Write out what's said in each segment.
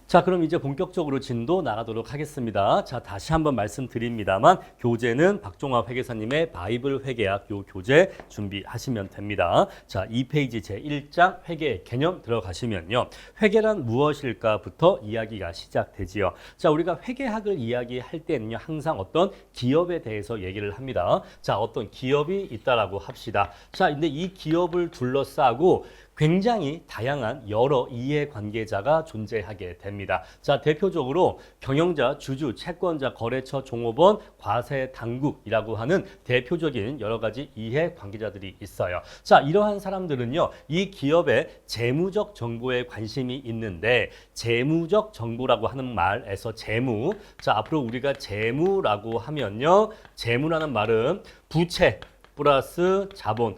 자, 그럼 이제 본격적으로 진도 나가도록 하겠습니다. 자, 다시 한번 말씀드립니다만 교재는 박종화 회계사님의 바이블 회계학 요 교재 준비하시면 됩니다. 자, 2페이지 제1장 회계 개념 들어가시면요. 회계란 무엇일까부터 이야기가 시작되지요. 자, 우리가 회계학을 이야기할 때는요. 항상 어떤 기업에 대해서 얘기를 합니다. 자, 어떤 기업이 있다라고 합시다. 자, 근데 이 기업을 둘러싸고 굉장히 다양한 여러 이해관계자가 존재하게 됩니다. 자, 대표적으로 경영자, 주주, 채권자, 거래처, 종업원, 과세, 당국이라고 하는 대표적인 여러 가지 이해관계자들이 있어요. 자, 이러한 사람들은요, 이 기업의 재무적 정보에 관심이 있는데 재무적 정보라고 하는 말에서 재무, 자, 앞으로 우리가 재무라고 하면요, 재무라는 말은 부채 플러스 자본,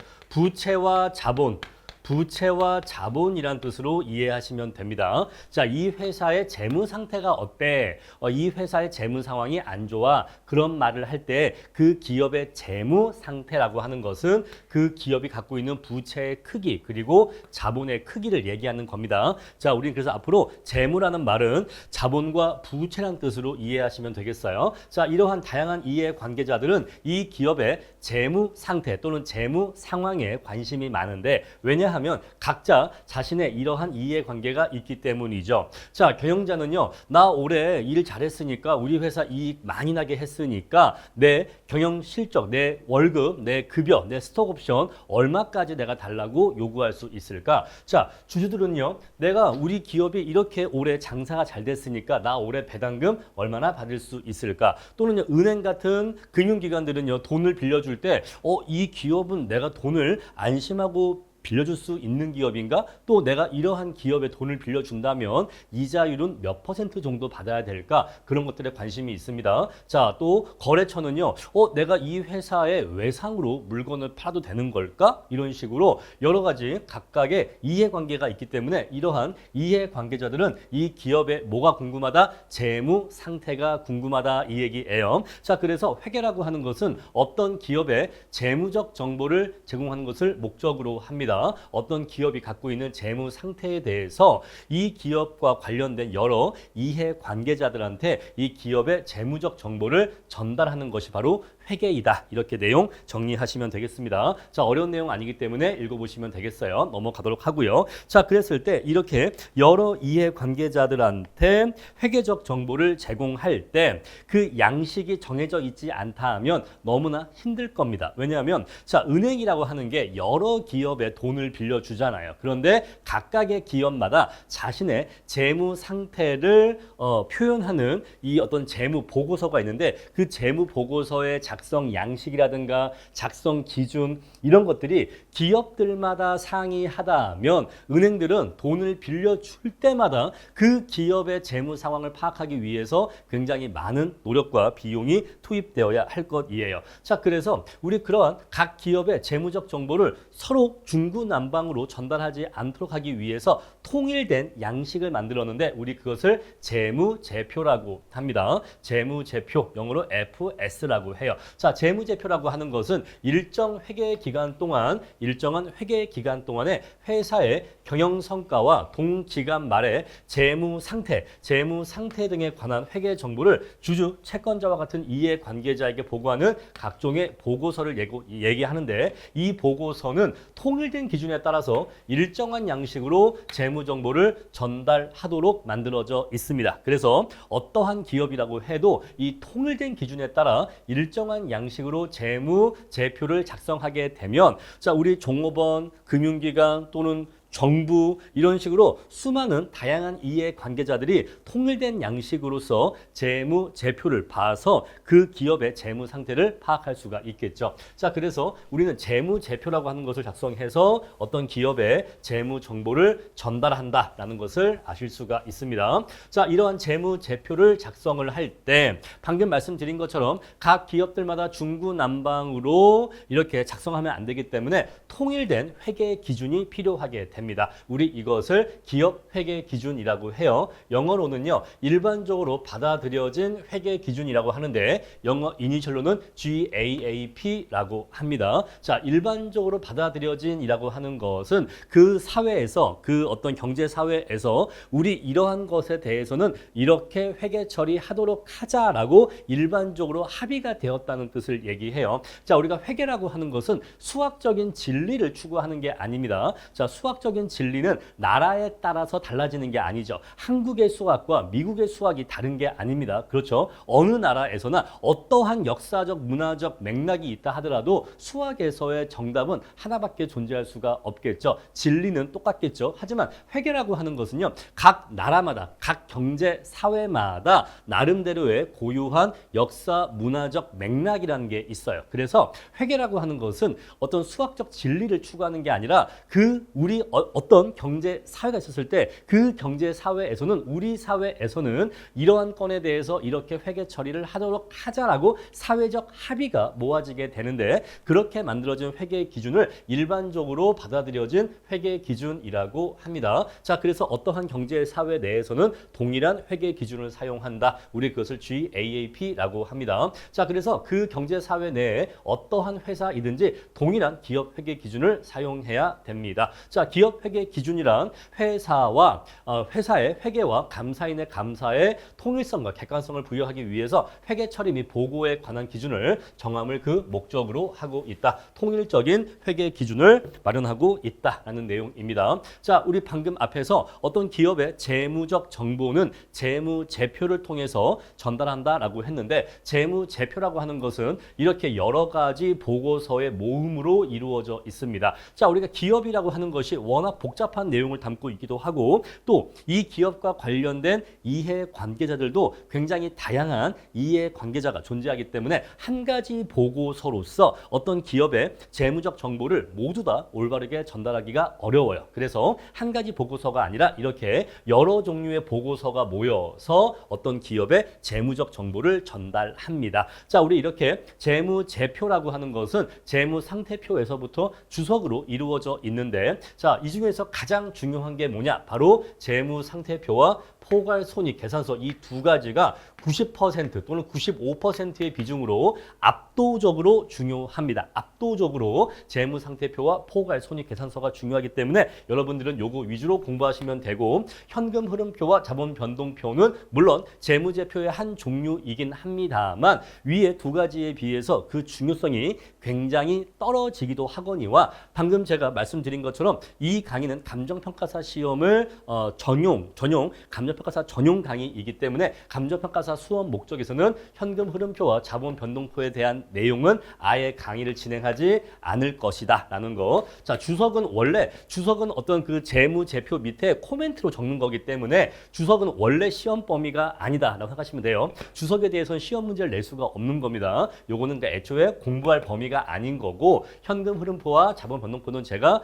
부채와 자본이란 뜻으로 이해하시면 됩니다. 자, 이 회사의 재무 상태가 어때? 이 회사의 재무 상황이 안 좋아. 그런 말을 할 때 그 기업의 재무 상태라고 하는 것은 그 기업이 갖고 있는 부채의 크기 그리고 자본의 크기를 얘기하는 겁니다. 자, 우리는 그래서 앞으로 재무라는 말은 자본과 부채란 뜻으로 이해하시면 되겠어요. 자, 이러한 다양한 이해 관계자들은 이 기업의 재무 상태 또는 재무 상황에 관심이 많은데 왜냐하면 각자 자신의 이러한 이해관계가 있기 때문이죠. 자, 경영자는요, 나 올해 일 잘했으니까 우리 회사 이익 많이 나게 했으니까 내 경영 실적, 내 월급, 내 급여, 내 스톡옵션 얼마까지 내가 달라고 요구할 수 있을까? 자, 주주들은요, 내가 우리 기업이 이렇게 올해 장사가 잘 됐으니까 나 올해 배당금 얼마나 받을 수 있을까? 또는 은행 같은 금융기관들은요, 돈을 빌려줄 때 이 기업은 내가 돈을 안심하고 빌려줄 수 있는 기업인가? 또 내가 이러한 기업에 돈을 빌려준다면 이자율은 몇 % 정도 받아야 될까? 그런 것들에 관심이 있습니다. 자, 또 거래처는요. 내가 이 회사의 외상으로 물건을 팔아도 되는 걸까? 이런 식으로 여러 가지 각각의 이해관계가 있기 때문에 이러한 이해관계자들은 이 기업의 뭐가 궁금하다? 재무 상태가 궁금하다 이 얘기예요. 자, 그래서 회계라고 하는 것은 어떤 기업의 재무적 정보를 제공하는 것을 목적으로 합니다. 어떤 기업이 갖고 있는 재무 상태에 대해서 이 기업과 관련된 여러 이해 관계자들한테 이 기업의 재무적 정보를 전달하는 것이 바로 회계이다. 이렇게 내용 정리하시면 되겠습니다. 자, 어려운 내용 아니기 때문에 읽어보시면 되겠어요. 넘어가도록 하고요. 자, 그랬을 때 이렇게 여러 이해 관계자들한테 회계적 정보를 제공할 때 그 양식이 정해져 있지 않다 하면 너무나 힘들 겁니다. 왜냐하면 자, 은행이라고 하는 게 여러 기업에 돈을 빌려주잖아요. 그런데 각각의 기업마다 자신의 재무 상태를 표현하는 이 어떤 재무 보고서가 있는데 그 재무 보고서의 작성 양식이라든가 작성 기준 이런 것들이 기업들마다 상이하다면 은행들은 돈을 빌려줄 때마다 그 기업의 재무 상황을 파악하기 위해서 굉장히 많은 노력과 비용이 투입되어야 할 것이에요. 자, 그래서 우리 그러한 각 기업의 재무적 정보를 서로 중구난방으로 전달하지 않도록 하기 위해서 통일된 양식을 만들었는데 우리 그것을 재무제표라고 합니다. 재무제표, 영어로 FS라고 해요. 자, 재무제표라고 하는 것은 일정한 회계 기간 동안에 회사의 경영 성과와 동기간 말에 재무 상태 등에 관한 회계 정보를 주주, 채권자와 같은 이해 관계자에게 보고하는 각종의 보고서를 얘기하는데 이 보고서는 통일된 기준에 따라서 일정한 양식으로 재무 정보를 전달하도록 만들어져 있습니다. 그래서 어떠한 기업이라고 해도 이 통일된 기준에 따라 일정한 양식으로 재무 제표를 작성하게 되면 자, 우리 종업원, 금융기관 또는 정부 이런 식으로 수많은 다양한 이해 관계자들이 통일된 양식으로서 재무 제표를 봐서 그 기업의 재무 상태를 파악할 수가 있겠죠. 자, 그래서 우리는 재무 제표라고 하는 것을 작성해서 어떤 기업의 재무 정보를 전달한다라는 것을 아실 수가 있습니다. 자, 이러한 재무 제표를 작성을 할 때 방금 말씀드린 것처럼 각 기업들마다 중구난방으로 이렇게 작성하면 안 되기 때문에 통일된 회계 기준이 필요하게 됩니다. 됩니다. 우리 이것을 기업 회계 기준이라고 해요. 영어로는요, 일반적으로 받아들여진 회계 기준이라고 하는데 영어 이니셜로는 GAAP라고 합니다. 자, 일반적으로 받아들여진이라고 하는 것은 그 사회에서, 그 어떤 경제 사회에서 우리 이러한 것에 대해서는 이렇게 회계 처리하도록 하자라고 일반적으로 합의가 되었다는 뜻을 얘기해요. 자, 우리가 회계라고 하는 것은 수학적인 진리를 추구하는 게 아닙니다. 자, 수학적인 진리는 나라에 따라서 달라지는 게 아니죠. 한국의 수학과 미국의 수학이 다른 게 아닙니다. 그렇죠? 어느 나라에서나 어떠한 역사적, 문화적 맥락이 있다 하더라도 수학에서의 정답은 하나밖에 존재할 수가 없겠죠. 진리는 똑같겠죠. 하지만 회계라고 하는 것은요, 각 나라마다, 각 경제 사회마다 나름대로의 고유한 역사, 문화적 맥락이라는 게 있어요. 그래서 회계라고 하는 것은 어떤 수학적 진리를 추구하는 게 아니라 우리 어떤 경제 사회가 있었을 때 그 경제 사회에서는, 우리 사회에서는 이러한 건에 대해서 이렇게 회계 처리를 하도록 하자라고 사회적 합의가 모아지게 되는데, 그렇게 만들어진 회계 기준을 일반적으로 받아들여진 회계 기준이라고 합니다. 자, 그래서 어떠한 경제 사회 내에서는 동일한 회계 기준을 사용한다. 우리 그것을 GAAP라고 합니다. 자, 그래서 그 경제 사회 내에 어떠한 회사이든지 동일한 기업 회계 기준을 사용해야 됩니다. 자, 기업 회계 기준이란 회사의 회계와 감사인의 감사의 통일성과 객관성을 부여하기 위해서 회계 처리 및 보고에 관한 기준을 정함을 그 목적으로 하고 있다. 통일적인 회계 기준을 마련하고 있다라는 내용입니다. 자, 우리 방금 앞에서 어떤 기업의 재무적 정보는 재무제표를 통해서 전달한다라고 했는데, 재무제표라고 하는 것은 이렇게 여러 가지 보고서의 모음으로 이루어져 있습니다. 자, 우리가 기업이라고 하는 것이 워낙 복잡한 내용을 담고 있기도 하고, 또 이 기업과 관련된 이해 관계자들도 굉장히 다양한 이해 관계자가 존재하기 때문에 한 가지 보고서로서 어떤 기업의 재무적 정보를 모두 다 올바르게 전달하기가 어려워요. 그래서 한 가지 보고서가 아니라 이렇게 여러 종류의 보고서가 모여서 어떤 기업의 재무적 정보를 전달합니다. 자, 우리 이렇게 재무제표라고 하는 것은 재무상태표에서부터 주석으로 이루어져 있는데, 자, 이 중에서 가장 중요한 게 뭐냐? 바로 재무상태표와 포괄손익계산서, 이 두 가지가 90% 또는 95%의 비중으로 압도적으로 중요합니다. 압도적으로 재무상태표와 포괄손익계산서가 중요하기 때문에 여러분들은 요거 위주로 공부하시면 되고, 현금 흐름표와 자본 변동표는 물론 재무제표의 한 종류이긴 합니다만 위에 두 가지에 비해서 그 중요성이 굉장히 떨어지기도 하거니와, 방금 제가 말씀드린 것처럼 이 강의는 감정평가사 시험을 전용 감정평가사 전용 강의이기 때문에 감정평가사 수험 목적에서는 현금 흐름표와 자본 변동표에 대한 내용은 아예 강의를 진행하지 않을 것이다 라는 거. 자, 주석은 어떤 그 재무제표 밑에 코멘트로 적는 거기 때문에 주석은 원래 시험 범위가 아니다 라고 생각하시면 돼요. 주석에 대해서는 시험 문제를 낼 수가 없는 겁니다. 요거는 애초에 공부할 범위가 아닌 거고, 현금 흐름표와 자본 변동표는 제가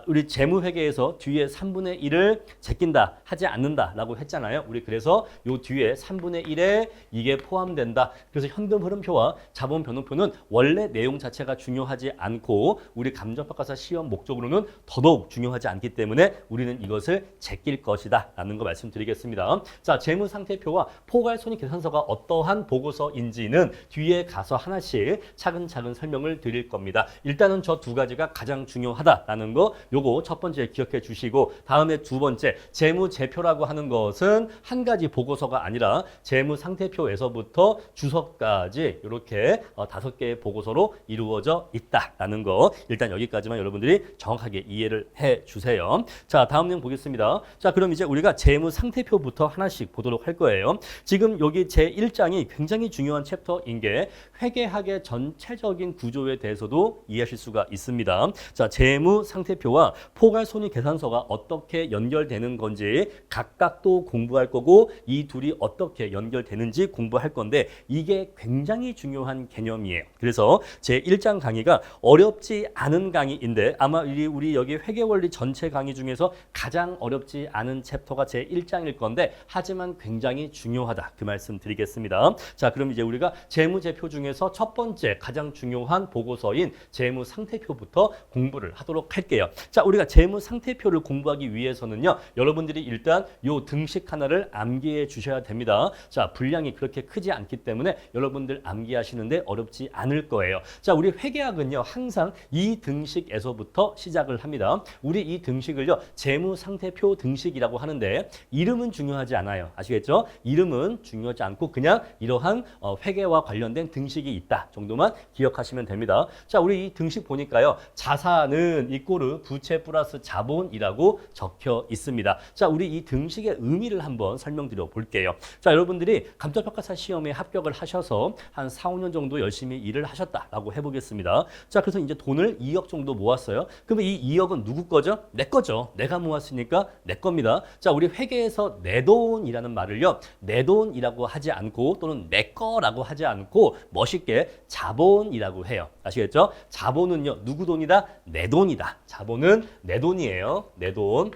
우리 재무회계에서 뒤에 3분의 1을 제낀다, 하지 않는다 라고 했잖아요. 우리 그래서 요 뒤에 3분의 1에 이게 포함된다. 그래서 현금 흐름표와 자본 변동표는 원래 내용 자체가 중요하지 않고 우리 감정평가사 시험 목적으로는 더더욱 중요하지 않기 때문에 우리는 이것을 제낄 것이다 라는 거 말씀드리겠습니다. 자, 재무상태표와 포괄손익계산서가 어떠한 보고서인지는 뒤에 가서 하나씩 차근차근 설명을 드릴 겁니다. 일단은 저 두 가지가 가장 중요하다라는 거, 요거 첫 번째 기억해 주시고, 다음에 두 번째, 재무제표라고 하는 것은 한 가지 보고서가 아니라 재무상태표에서부터 주석까지 이렇게 5개의 보고서로 이루어져 있다라는 거, 일단 여기까지만 여러분들이 정확하게 이해를 해 주세요. 자, 다음 내용 보겠습니다. 자, 그럼 이제 우리가 재무상태표부터 하나씩 보도록 할 거예요. 지금 여기 제1장이 굉장히 중요한 챕터인 게 회계학의 전체적인 구조에 대해서도 이해하실 수가 있습니다. 자, 재무상태표와 포괄손익계산서가 어떻게 연결되는 건지 각각도 또 공부할 거고 이 둘이 어떻게 연결되는지 공부할 건데 이게 굉장히 중요한 개념이에요. 그래서 제 1장 강의가 어렵지 않은 강의인데 아마 우리 여기 회계원리 전체 강의 중에서 가장 어렵지 않은 챕터가 제 1장일 건데 하지만 굉장히 중요하다. 그 말씀 드리겠습니다. 자, 그럼 이제 우리가 재무제표 중에서 첫 번째 가장 중요한 보고서인 재무상태표부터 공부를 하도록 할게요. 자, 우리가 재무상태표를 공부하기 위해서는요. 여러분들이 일단 요 등식 하나를 암기해 주셔야 됩니다. 자, 분량이 그렇게 크지 않기 때문에 여러분들 암기하시는데 어렵지 않을 거예요. 자, 우리 회계학은요. 항상 이 등식에서부터 시작을 합니다. 우리 이 등식을요. 재무상태표 등식이라고 하는데 이름은 중요하지 않아요. 아시겠죠? 이름은 중요하지 않고 그냥 이러한 회계와 관련된 등식이 있다 정도만 기억하시면 됩니다. 자, 우리 이 등식 보니까요. 자산은 이꼬르 부채 플러스 자본이라고 적혀 있습니다. 자, 우리 이 등식의 의미를 한번 설명드려 볼게요. 자, 여러분들이 감정평가사 시험에 합격을 하셔서 한 4, 5년 정도 열심히 일을 하셨다라고 해보겠습니다. 자, 그래서 이제 돈을 2억 정도 모았어요. 그러면 이 2억은 누구 거죠? 내 거죠. 내가 모았으니까 내 겁니다. 자, 우리 회계에서 내 돈이라는 말을요. 내 돈이라고 하지 않고 또는 내 거라고 하지 않고 멋있게 자본이라고 해요. 아시겠죠? 자본은요. 누구 돈이다? 내 돈이다. 자본은 내 돈이에요. 내 돈.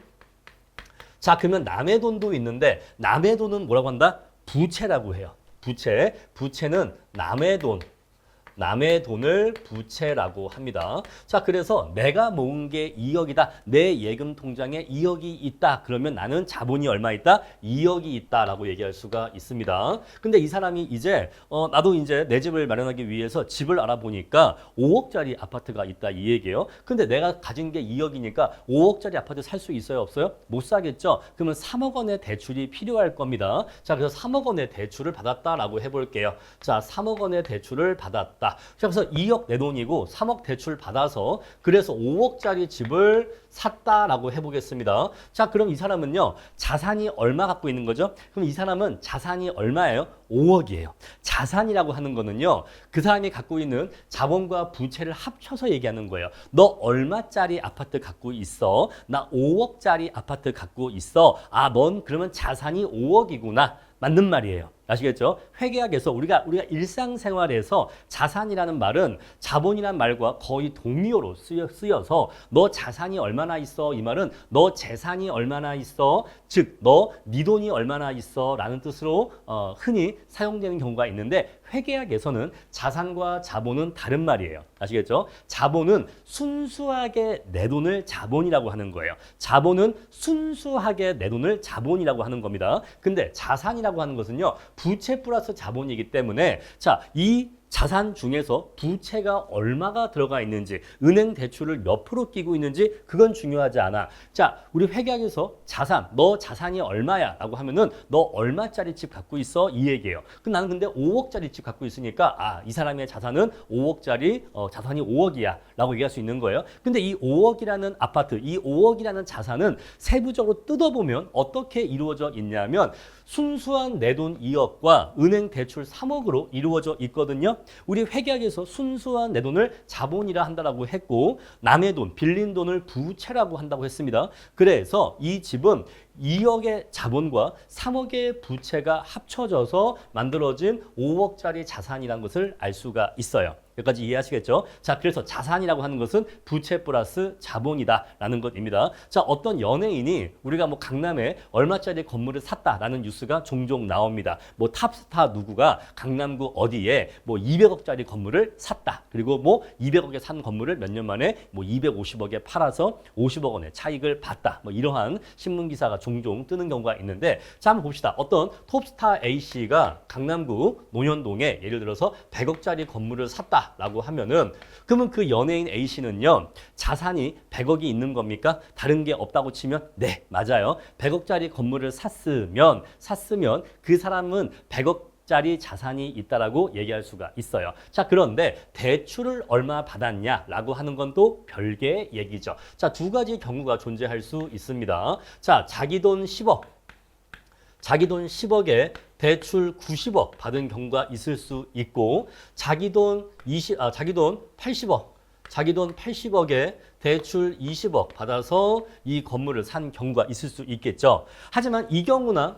자, 그러면 남의 돈도 있는데 남의 돈은 뭐라고 한다? 부채라고 해요. 부채. 부채는 남의 돈. 남의 돈을 부채라고 합니다. 자, 그래서 내가 모은 게 2억이다. 내 예금 통장에 2억이 있다. 그러면 나는 자본이 얼마 있다? 2억이 있다라고 얘기할 수가 있습니다. 근데 이 사람이 이제 나도 이제 내 집을 마련하기 위해서 집을 알아보니까 5억짜리 아파트가 있다 이 얘기예요. 근데 내가 가진 게 2억이니까 5억짜리 아파트 살 수 있어요, 없어요? 못 사겠죠? 그러면 3억 원의 대출이 필요할 겁니다. 자, 그래서 3억 원의 대출을 받았다라고 해볼게요. 자, 3억 원의 대출을 받았다. 그래서 2억 내 돈이고 3억 대출 받아서 그래서 5억짜리 집을 샀다라고 해보겠습니다. 자, 그럼 이 사람은요. 자산이 얼마 갖고 있는 거죠? 그럼 이 사람은 자산이 얼마예요? 5억이에요. 자산이라고 하는 거는요. 그 사람이 갖고 있는 자본과 부채를 합쳐서 얘기하는 거예요. 너 얼마짜리 아파트 갖고 있어? 나 5억짜리 아파트 갖고 있어. 아, 넌 그러면 자산이 5억이구나. 맞는 말이에요. 아시겠죠? 회계학에서 우리가 일상생활에서 자산이라는 말은 자본이란 말과 거의 동의어로 쓰여서 너 자산이 얼마나 있어? 이 말은 너 재산이 얼마나 있어? 즉, 네 돈이 얼마나 있어? 라는 뜻으로 흔히 사용되는 경우가 있는데 회계학에서는 자산과 자본은 다른 말이에요. 아시겠죠? 자본은 순수하게 내 돈을 자본이라고 하는 거예요. 자본은 순수하게 내 돈을 자본이라고 하는 겁니다. 근데 자산이라고 하는 것은요. 부채 플러스 자본이기 때문에 자, 이 자산 중에서 부채가 얼마가 들어가 있는지, 은행 대출을 몇 프로 끼고 있는지 그건 중요하지 않아. 자, 우리 회계학에서 자산, 너 자산이 얼마야? 라고 하면은 너 얼마짜리 집 갖고 있어? 이 얘기예요. 나는 근데 5억짜리 집 갖고 있으니까 아, 이 사람의 자산은 5억짜리, 자산이 5억이야 라고 얘기할 수 있는 거예요. 근데 이 5억이라는 아파트, 이 5억이라는 자산은 세부적으로 뜯어보면 어떻게 이루어져 있냐면 순수한 내 돈 2억과 은행 대출 3억으로 이루어져 있거든요. 우리 회계학에서 순수한 내 돈을 자본이라 한다라고 했고 남의 돈, 빌린 돈을 부채라고 한다고 했습니다. 그래서 이 집은 2억의 자본과 3억의 부채가 합쳐져서 만들어진 5억짜리 자산이라는 것을 알 수가 있어요. 여기까지 이해하시겠죠? 자, 그래서 자산이라고 하는 것은 부채 플러스 자본이다라는 것입니다. 자, 어떤 연예인이 우리가 뭐 강남에 얼마짜리 건물을 샀다라는 뉴스가 종종 나옵니다. 뭐 탑스타 누구가 강남구 어디에 뭐 200억짜리 건물을 샀다. 그리고 뭐 200억에 산 건물을 몇 년 만에 뭐 250억에 팔아서 50억 원의 차익을 봤다. 뭐 이러한 신문 기사가 종종 뜨는 경우가 있는데 자, 한번 봅시다. 어떤 톱스타 A씨가 강남구 논현동에 예를 들어서 100억짜리 건물을 샀다. 라고 하면은 그러면 그 연예인 A씨는요 자산이 100억이 있는 겁니까? 다른 게 없다고 치면 네 맞아요. 100억짜리 건물을 샀으면 그 사람은 100억짜리 자산이 있다라고 얘기할 수가 있어요. 자, 그런데 대출을 얼마 받았냐라고 하는 건 또 별개의 얘기죠. 자, 두 가지 경우가 존재할 수 있습니다. 자, 자기 돈 10억. 자기 돈 10억에 대출 90억 받은 경우가 있을 수 있고 자기 돈 80억 자기 돈 80억에 대출 20억 받아서 이 건물을 산 경우가 있을 수 있겠죠. 하지만 이 경우나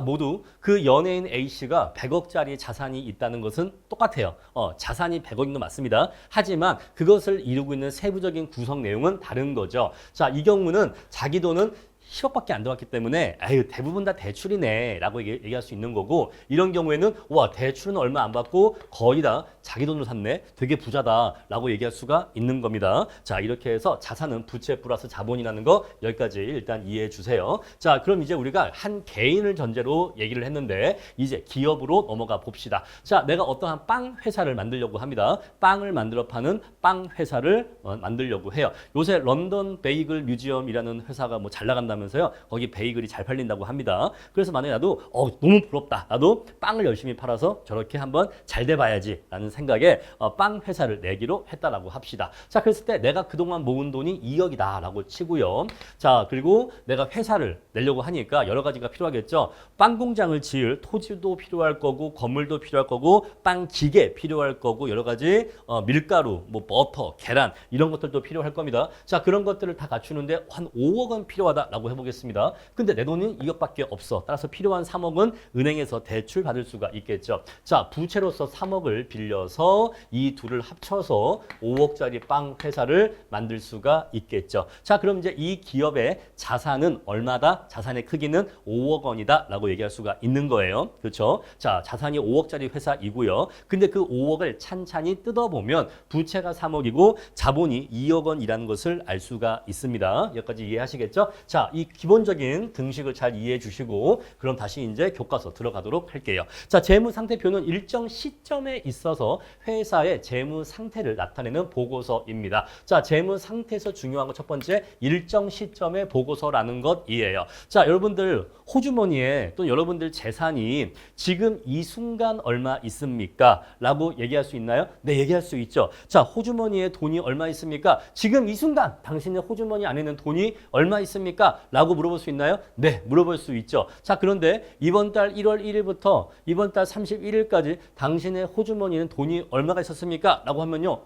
모두 그 연예인 A씨가 100억짜리 자산이 있다는 것은 똑같아요. 자산이 100억인 건 맞습니다. 하지만 그것을 이루고 있는 세부적인 구성 내용은 다른 거죠. 자, 이 경우는 자기 돈은 10억밖에 안 들어갔기 때문에 아유 대부분 다 대출이네 라고 얘기할 수 있는 거고, 이런 경우에는 와 대출은 얼마 안 받고 거의 다 자기 돈으로 샀네, 되게 부자다 라고 얘기할 수가 있는 겁니다. 자, 이렇게 해서 자산은 부채 플러스 자본이라는 거 여기까지 일단 이해해 주세요. 자, 그럼 이제 우리가 한 개인을 전제로 얘기를 했는데 이제 기업으로 넘어가 봅시다. 자, 내가 어떠한 빵 회사를 만들려고 합니다. 빵을 만들어 파는 빵 회사를 만들려고 해요. 요새 런던 베이글 뮤지엄이라는 회사가 뭐 잘 나간다면서요. 거기 베이글이 잘 팔린다고 합니다. 그래서 만약에 나도 너무 부럽다, 나도 빵을 열심히 팔아서 저렇게 한번 잘 돼봐야지 라는 생각에 빵 회사를 내기로 했다라고 합시다. 자, 그랬을 때 내가 그동안 모은 돈이 2억이다 라고 치고요. 자, 그리고 내가 회사를 내려고 하니까 여러 가지가 필요하겠죠. 빵 공장을 지을 토지도 필요할 거고, 건물도 필요할 거고, 빵 기계 필요할 거고, 여러 가지 밀가루, 뭐 버터, 계란 이런 것들도 필요할 겁니다. 자, 그런 것들을 다 갖추는데 한 5억은 필요하다라고 해보겠습니다. 근데 내 돈은 2억밖에 없어. 따라서 필요한 3억은 은행에서 대출 받을 수가 있겠죠. 자, 부채로서 3억을 빌려서 이 둘을 합쳐서 5억짜리 빵 회사를 만들 수가 있겠죠. 자, 그럼 이제 이 기업의 자산은 얼마다? 자산의 크기는 5억 원이다 라고 얘기할 수가 있는 거예요. 그렇죠? 자, 자산이 5억짜리 회사이고요. 근데 그 5억을 찬찬히 뜯어보면 부채가 3억이고 자본이 2억 원이라는 것을 알 수가 있습니다. 여기까지 이해하시겠죠? 자, 이 기본적인 등식을 잘 이해해 주시고 그럼 다시 이제 교과서 들어가도록 할게요. 자, 재무 상태표는 일정 시점에 있어서 회사의 재무 상태를 나타내는 보고서입니다. 자, 재무 상태에서 중요한 거 첫 번째, 일정 시점의 보고서라는 것이에요. 자, 여러분들 호주머니에 또 여러분들 재산이 지금 이 순간 얼마 있습니까? 라고 얘기할 수 있나요? 네, 얘기할 수 있죠. 자, 호주머니에 돈이 얼마 있습니까? 지금 이 순간 당신의 호주머니 안에는 돈이 얼마 있습니까? 라고 물어볼 수 있나요? 네, 물어볼 수 있죠. 자, 그런데 이번 달 1월 1일부터 이번 달 31일까지 당신의 호주머니에는 돈이 얼마가 있었습니까? 라고 하면요,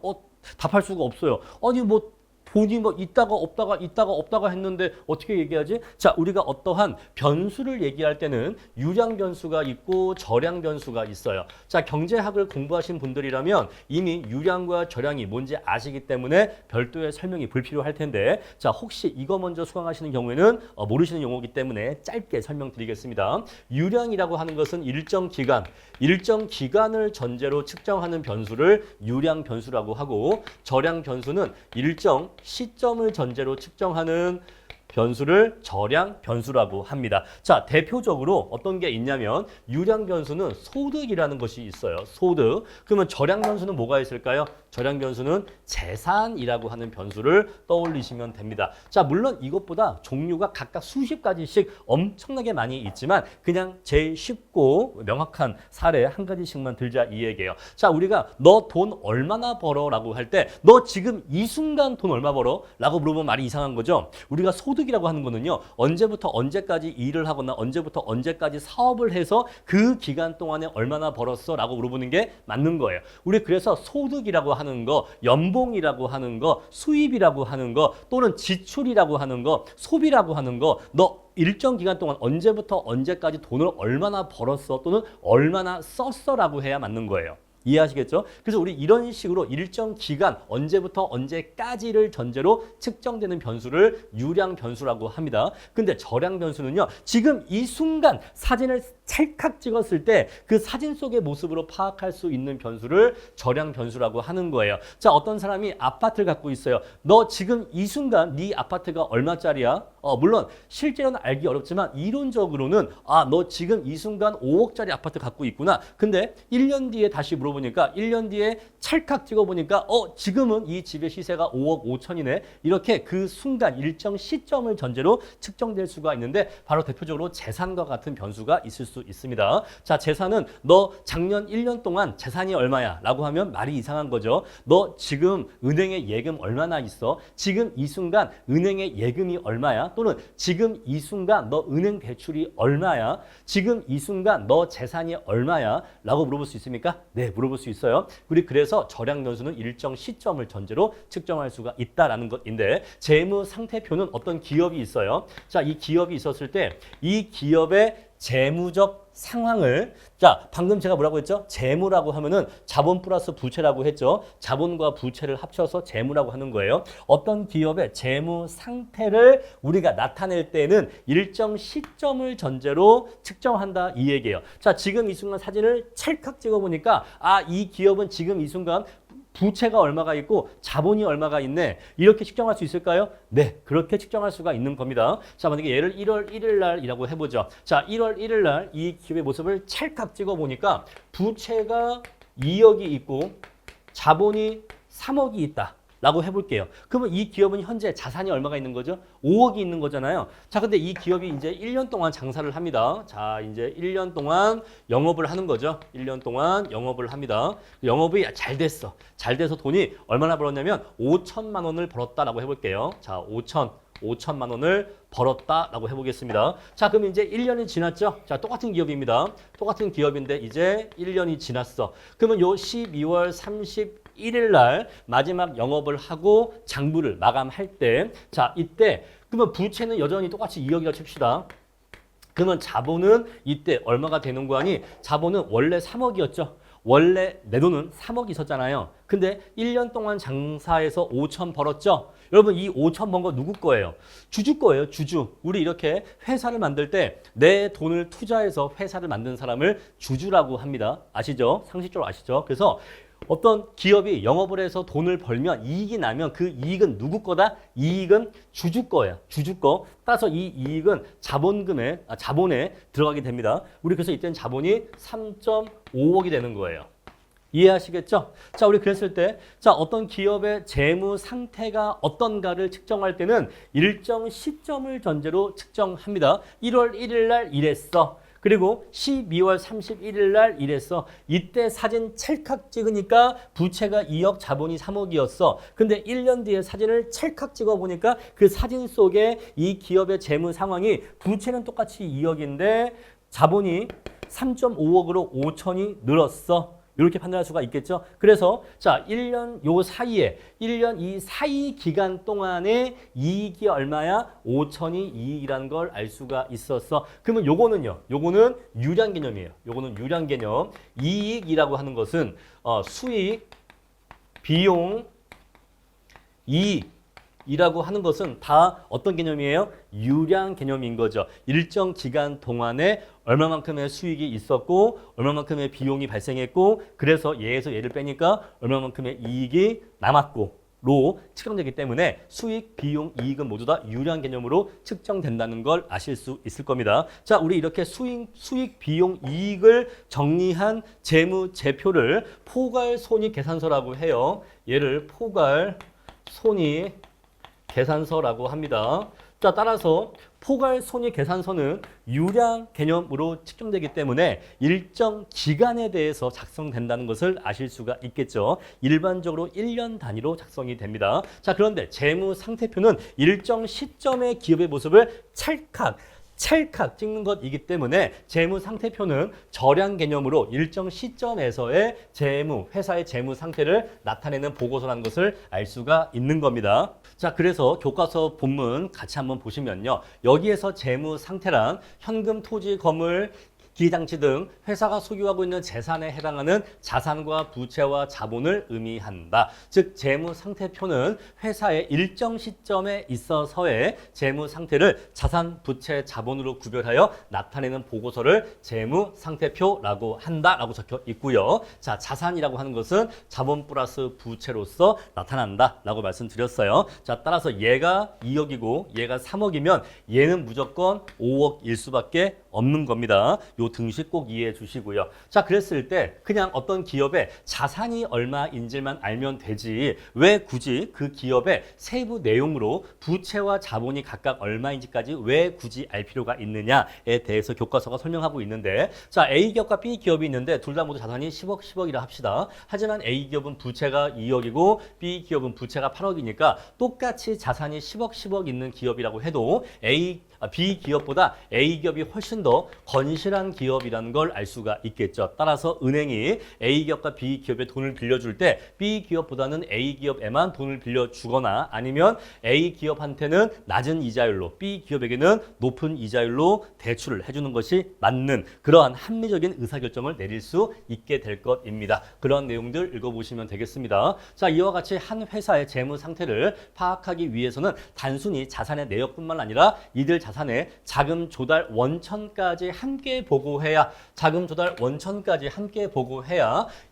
답할 수가 없어요. 아니 뭐 돈이 뭐 있다가 없다가 했는데 어떻게 얘기하지? 자, 우리가 어떠한 변수를 얘기할 때는 유량 변수가 있고 저량 변수가 있어요. 자, 경제학을 공부하신 분들이라면 이미 유량과 저량이 뭔지 아시기 때문에 별도의 설명이 불필요할 텐데, 자, 혹시 이거 먼저 수강하시는 경우에는 모르시는 용어이기 때문에 짧게 설명드리겠습니다. 유량이라고 하는 것은 일정 기간을 전제로 측정하는 변수를 유량 변수라고 하고, 저량 변수는 일정 시점을 전제로 측정하는 변수를 저량 변수라고 합니다. 자, 대표적으로 어떤 게 있냐면 유량 변수는 소득이라는 것이 있어요. 소득. 그러면 저량 변수는 뭐가 있을까요? 저량 변수는 재산이라고 하는 변수를 떠올리시면 됩니다. 자, 물론 이것보다 종류가 각각 수십 가지씩 엄청나게 많이 있지만 그냥 제일 쉽고 명확한 사례 한 가지씩만 들자 이 얘기예요. 자, 우리가 너 돈 얼마나 벌어? 라고 할 때 너 지금 이 순간 돈 얼마 벌어? 라고 물어보면 말이 이상한 거죠. 우리가 소득이라고 하는 거는요, 언제부터 언제까지 일을 하거나 언제부터 언제까지 사업을 해서 그 기간 동안에 얼마나 벌었어? 라고 물어보는 게 맞는 거예요. 우리 그래서 소득이라고 하는 거, 연봉이라고 하는 거, 수입이라고 하는 거, 또는 지출이라고 하는 거, 소비라고 하는 거, 너 일정 기간 동안 언제부터 언제까지 돈을 얼마나 벌었어 또는 얼마나 썼어라고 해야 맞는 거예요. 이해하시겠죠? 그래서 우리 이런 식으로 일정 기간 언제부터 언제까지를 전제로 측정되는 변수를 유량 변수라고 합니다. 근데 저량 변수는요, 지금 이 순간 사진을 찰칵 찍었을 때 그 사진 속의 모습으로 파악할 수 있는 변수를 저량 변수라고 하는 거예요. 자, 어떤 사람이 아파트를 갖고 있어요. 너 지금 이 순간 네 아파트가 얼마짜리야? 물론 실제로는 알기 어렵지만 이론적으로는 너 지금 이 순간 5억짜리 아파트 갖고 있구나. 근데 1년 뒤에 다시 물어보니까 1년 뒤에 찰칵 찍어보니까 지금은 이 집의 시세가 5억 5천이네. 이렇게 그 순간 일정 시점을 전제로 측정될 수가 있는데 바로 대표적으로 재산과 같은 변수가 있을 수 있습니다. 자, 재산은 너 작년 1년 동안 재산이 얼마야? 라고 하면 말이 이상한 거죠. 너 지금 은행에 예금 얼마나 있어? 지금 이 순간 은행에 예금이 얼마야? 또는 지금 이 순간 너 은행 대출이 얼마야? 지금 이 순간 너 재산이 얼마야? 라고 물어볼 수 있습니까? 네, 물어볼 물어볼 수 있어요. 우리 그래서 절약 연수는 일정 시점을 전제로 측정할 수가 있다라는 것인데 재무 상태표는 어떤 기업이 있어요. 자, 이 기업이 있었을 때 이 기업의 재무적 상황을 자 방금 제가 뭐라고 했죠? 재무라고 하면은 자본 플러스 부채라고 했죠. 자본과 부채를 합쳐서 재무라고 하는 거예요. 어떤 기업의 재무 상태를 우리가 나타낼 때는 일정 시점을 전제로 측정한다 이 얘기예요. 자 지금 이 순간 사진을 찰칵 찍어보니까 아 이 기업은 지금 이 순간 부채가 얼마가 있고 자본이 얼마가 있네. 이렇게 측정할 수 있을까요? 네, 그렇게 측정할 수가 있는 겁니다. 자, 만약에 얘를 1월 1일 날이라고 해보죠. 자, 1월 1일 날 이 기업의 모습을 찰칵 찍어보니까 부채가 2억이 있고 자본이 3억이 있다. 라고 해볼게요. 그러면 이 기업은 현재 자산이 얼마가 있는 거죠? 5억이 있는 거잖아요. 자, 근데 이 기업이 이제 1년 동안 장사를 합니다. 자, 이제 1년 동안 영업을 하는 거죠. 1년 동안 영업을 합니다. 영업이 잘 됐어. 잘 돼서 돈이 얼마나 벌었냐면 5천만 원을 벌었다라고 해볼게요. 자, 5천만 원을 벌었다라고 해보겠습니다. 자, 그럼 이제 1년이 지났죠? 자, 똑같은 기업입니다. 똑같은 기업인데 이제 1년이 지났어. 그러면 요 12월 31일 날 마지막 영업을 하고 장부를 마감할 때, 자, 이때 그러면 부채는 여전히 똑같이 2억이라고 칩시다. 그러면 자본은 이때 얼마가 되는 거 아니? 자본은 원래 3억이었죠. 원래 내 돈은 3억 있었잖아요. 근데 1년 동안 장사해서 5천 벌었죠. 여러분 이 5천 번 거 누구 거예요? 주주 거예요. 주주. 우리 이렇게 회사를 만들 때 내 돈을 투자해서 회사를 만든 사람을 주주라고 합니다. 아시죠? 상식적으로 아시죠? 그래서 어떤 기업이 영업을 해서 돈을 벌면 이익이 나면 그 이익은 누구 거다? 이익은 주주 거예요. 주주 거. 따라서 이 이익은 자본에 들어가게 됩니다. 우리 그래서 이때는 자본이 3.5억이 되는 거예요. 이해하시겠죠? 자, 우리 그랬을 때, 자, 어떤 기업의 재무 상태가 어떤가를 측정할 때는 일정 시점을 전제로 측정합니다. 1월 1일 날 이랬어. 그리고 12월 31일 날 이랬어. 이때 사진 찰칵 찍으니까 부채가 2억, 자본이 3억이었어. 근데 1년 뒤에 사진을 찰칵 찍어보니까 그 사진 속에 이 기업의 재무 상황이 부채는 똑같이 2억인데 자본이 3.5억으로 5천이 늘었어. 이렇게 판단할 수가 있겠죠. 그래서 자 1년 요 사이에 1년 이 사이 기간 동안에 이익이 얼마야? 5천이 이익이라는 걸 알 수가 있었어. 그러면 요거는요. 요거는 유량 개념이에요. 요거는 유량 개념. 이익이라고 하는 것은 수익, 비용, 이익 이라고 하는 것은 다 어떤 개념이에요? 유량 개념인 거죠. 일정 기간 동안에 얼마만큼의 수익이 있었고 얼마만큼의 비용이 발생했고 그래서 얘에서 얘를 빼니까 얼마만큼의 이익이 남았고 로 측정되기 때문에 수익, 비용, 이익은 모두 다 유량 개념으로 측정된다는 걸 아실 수 있을 겁니다. 자, 우리 이렇게 수익, 비용, 이익을 정리한 재무제표를 포괄손익 계산서라고 해요. 얘를 포괄손익 계산서라고 합니다. 자, 따라서 포괄손익 계산서는 유량 개념으로 측정되기 때문에 일정 기간에 대해서 작성된다는 것을 아실 수가 있겠죠. 일반적으로 1년 단위로 작성이 됩니다. 자, 그런데 재무 상태표는 일정 시점의 기업의 모습을 찰칵 찍는 것이기 때문에 재무 상태표는 절약 개념으로 일정 시점에서의 회사의 재무 상태를 나타내는 보고서라는 것을 알 수가 있는 겁니다. 자, 그래서 교과서 본문 같이 한번 보시면요. 여기에서 재무 상태란 현금, 토지, 건물, 기장치 등 회사가 소유하고 있는 재산에 해당하는 자산과 부채와 자본을 의미한다. 즉 재무 상태표는 회사의 일정 시점에 있어서의 재무 상태를 자산, 부채, 자본으로 구별하여 나타내는 보고서를 재무 상태표라고 한다라고 적혀 있고요. 자, 자산이라고 하는 것은 자본 플러스 부채로서 나타난다라고 말씀드렸어요. 자, 따라서 얘가 2억이고 얘가 3억이면 얘는 무조건 5억일 수밖에 없는 겁니다. 요 등식 꼭 이해해 주시고요. 자, 그랬을 때 그냥 어떤 기업의 자산이 얼마인지만 알면 되지 왜 굳이 그 기업의 세부 내용으로 부채와 자본이 각각 얼마인지까지 왜 굳이 알 필요가 있느냐에 대해서 교과서가 설명하고 있는데 자, A기업과 B기업이 있는데 둘 다 모두 자산이 10억이라 합시다. 하지만 A기업은 부채가 2억이고 B기업은 부채가 8억이니까 똑같이 자산이 10억 있는 기업이라고 해도 B 기업보다 A 기업이 훨씬 더 건실한 기업이라는 걸 알 수가 있겠죠. 따라서 은행이 A 기업과 B 기업에 돈을 빌려줄 때 B 기업보다는 A 기업에만 돈을 빌려주거나 아니면 A 기업한테는 낮은 이자율로 B 기업에게는 높은 이자율로 대출을 해주는 것이 맞는 그러한 합리적인 의사결정을 내릴 수 있게 될 것입니다. 그런 내용들 읽어보시면 되겠습니다. 자, 이와 같이 한 회사의 재무 상태를 파악하기 위해서는 단순히 자산의 내역뿐만 아니라 이들 자산의 자금 조달 원천까지 함께 보고해야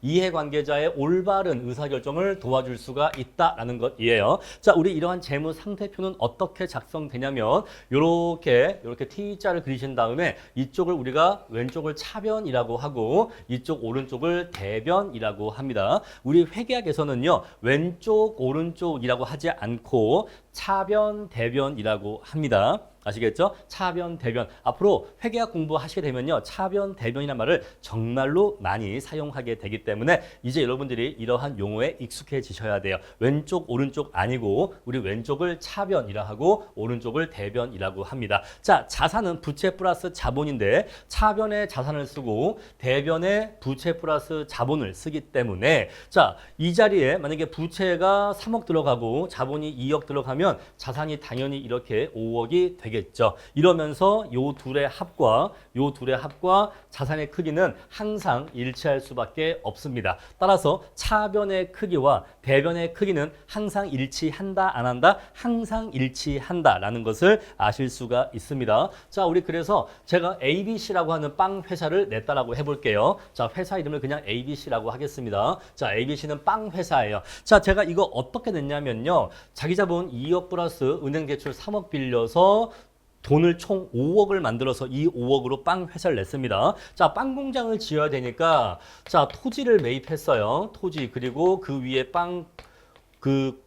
이해관계자의 올바른 의사결정을 도와줄 수가 있다라는 것이에요. 자, 우리 이러한 재무 상태표는 어떻게 작성되냐면 이렇게 T자를 그리신 다음에 이쪽을 우리가 왼쪽을 차변이라고 하고 이쪽 오른쪽을 대변이라고 합니다. 우리 회계학에서는요. 왼쪽 오른쪽이라고 하지 않고 차변 대변이라고 합니다. 아시겠죠? 차변, 대변. 앞으로 회계학 공부하시게 되면요. 차변, 대변이라는 말을 정말로 많이 사용하게 되기 때문에 이제 여러분들이 이러한 용어에 익숙해지셔야 돼요. 왼쪽, 오른쪽 아니고 우리 왼쪽을 차변이라 하고 오른쪽을 대변이라고 합니다. 자, 자산은 부채 플러스 자본인데 차변에 자산을 쓰고 대변에 부채 플러스 자본을 쓰기 때문에 자, 이 자리에 만약에 부채가 3억 들어가고 자본이 2억 들어가면 자산이 당연히 이렇게 5억이 되겠죠. 이러면서 요 둘의 합과 자산의 크기는 항상 일치할 수밖에 없습니다. 따라서 차변의 크기와 대변의 크기는 항상 일치한다, 안 한다? 항상 일치한다라는 것을 아실 수가 있습니다. 자, 우리 그래서 제가 ABC라고 하는 빵 회사를 냈다라고 해볼게요. 자, 회사 이름을 그냥 ABC라고 하겠습니다. 자, ABC는 빵 회사예요. 자, 제가 이거 어떻게 냈냐면요. 자기 자본 2억 플러스 은행 대출 3억 빌려서 돈을 총 5억을 만들어서 이 5억으로 빵 회사를 냈습니다. 자, 빵 공장을 지어야 되니까 자, 토지를 매입했어요. 토지 그리고 그 위에 빵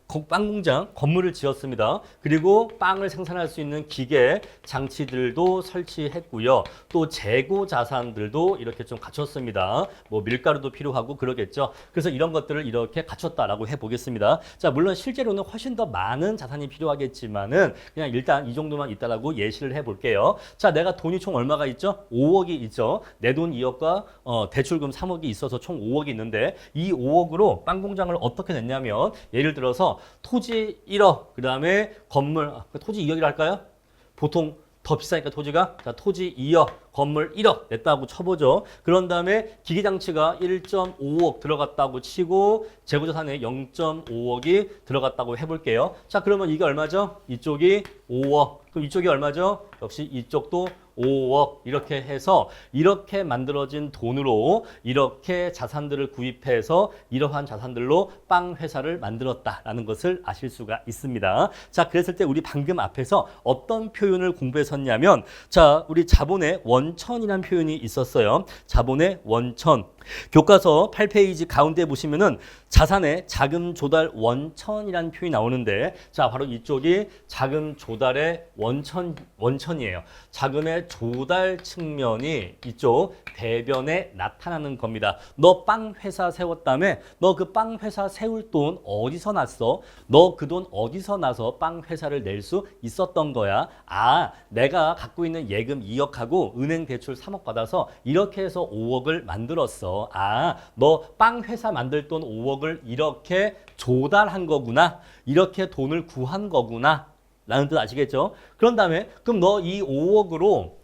공장 건물을 지었습니다. 그리고 빵을 생산할 수 있는 기계 장치들도 설치했고요. 또 재고 자산들도 이렇게 좀 갖췄습니다. 뭐 밀가루도 필요하고 그러겠죠. 그래서 이런 것들을 이렇게 갖췄다라고 해보겠습니다. 자, 물론 실제로는 훨씬 더 많은 자산이 필요하겠지만은 그냥 일단 이 정도만 있다라고 예시를 해볼게요. 자, 내가 돈이 총 얼마가 있죠? 5억이 있죠. 내 돈 2억과 대출금 3억이 있어서 총 5억이 있는데 이 5억으로 빵 공장을 어떻게 냈냐면 예를 들어서 토지 1억, 그 다음에 건물, 토지 2억이라 할까요? 보통 더 비싸니까 토지가. 자, 토지 2억, 건물 1억 냈다고 쳐보죠. 그런 다음에 기기장치가 1.5억 들어갔다고 치고 재고자산에 0.5억이 들어갔다고 해볼게요. 자, 그러면 이게 얼마죠? 이쪽이 5억. 그럼 이쪽이 얼마죠? 역시 이쪽도 5억 이렇게 해서 이렇게 만들어진 돈으로 이렇게 자산들을 구입해서 이러한 자산들로 빵 회사를 만들었다라는 것을 아실 수가 있습니다. 자, 그랬을 때 우리 방금 앞에서 어떤 표현을 공부했었냐면 자, 우리 자본의 원천이라는 표현이 있었어요. 자본의 원천. 교과서 8페이지 가운데 보시면은 자산의 자금 조달 원천이라는 표현이 나오는데 자, 바로 이쪽이 자금 조달의 원천이에요. 자금의 조달 측면이 이쪽 대변에 나타나는 겁니다. 너 빵 회사 세웠다며? 너 그 빵 회사 세울 돈 어디서 났어? 너 그 돈 어디서 나서 빵 회사를 낼 수 있었던 거야? 아, 내가 갖고 있는 예금 2억하고 은행 대출 3억 받아서 이렇게 해서 5억을 만들었어. 아, 너 빵 회사 만들 돈 5억을 이렇게 조달한 거구나. 이렇게 돈을 구한 거구나. 라는 뜻 아시겠죠? 그런 다음에 그럼 너 이 5억으로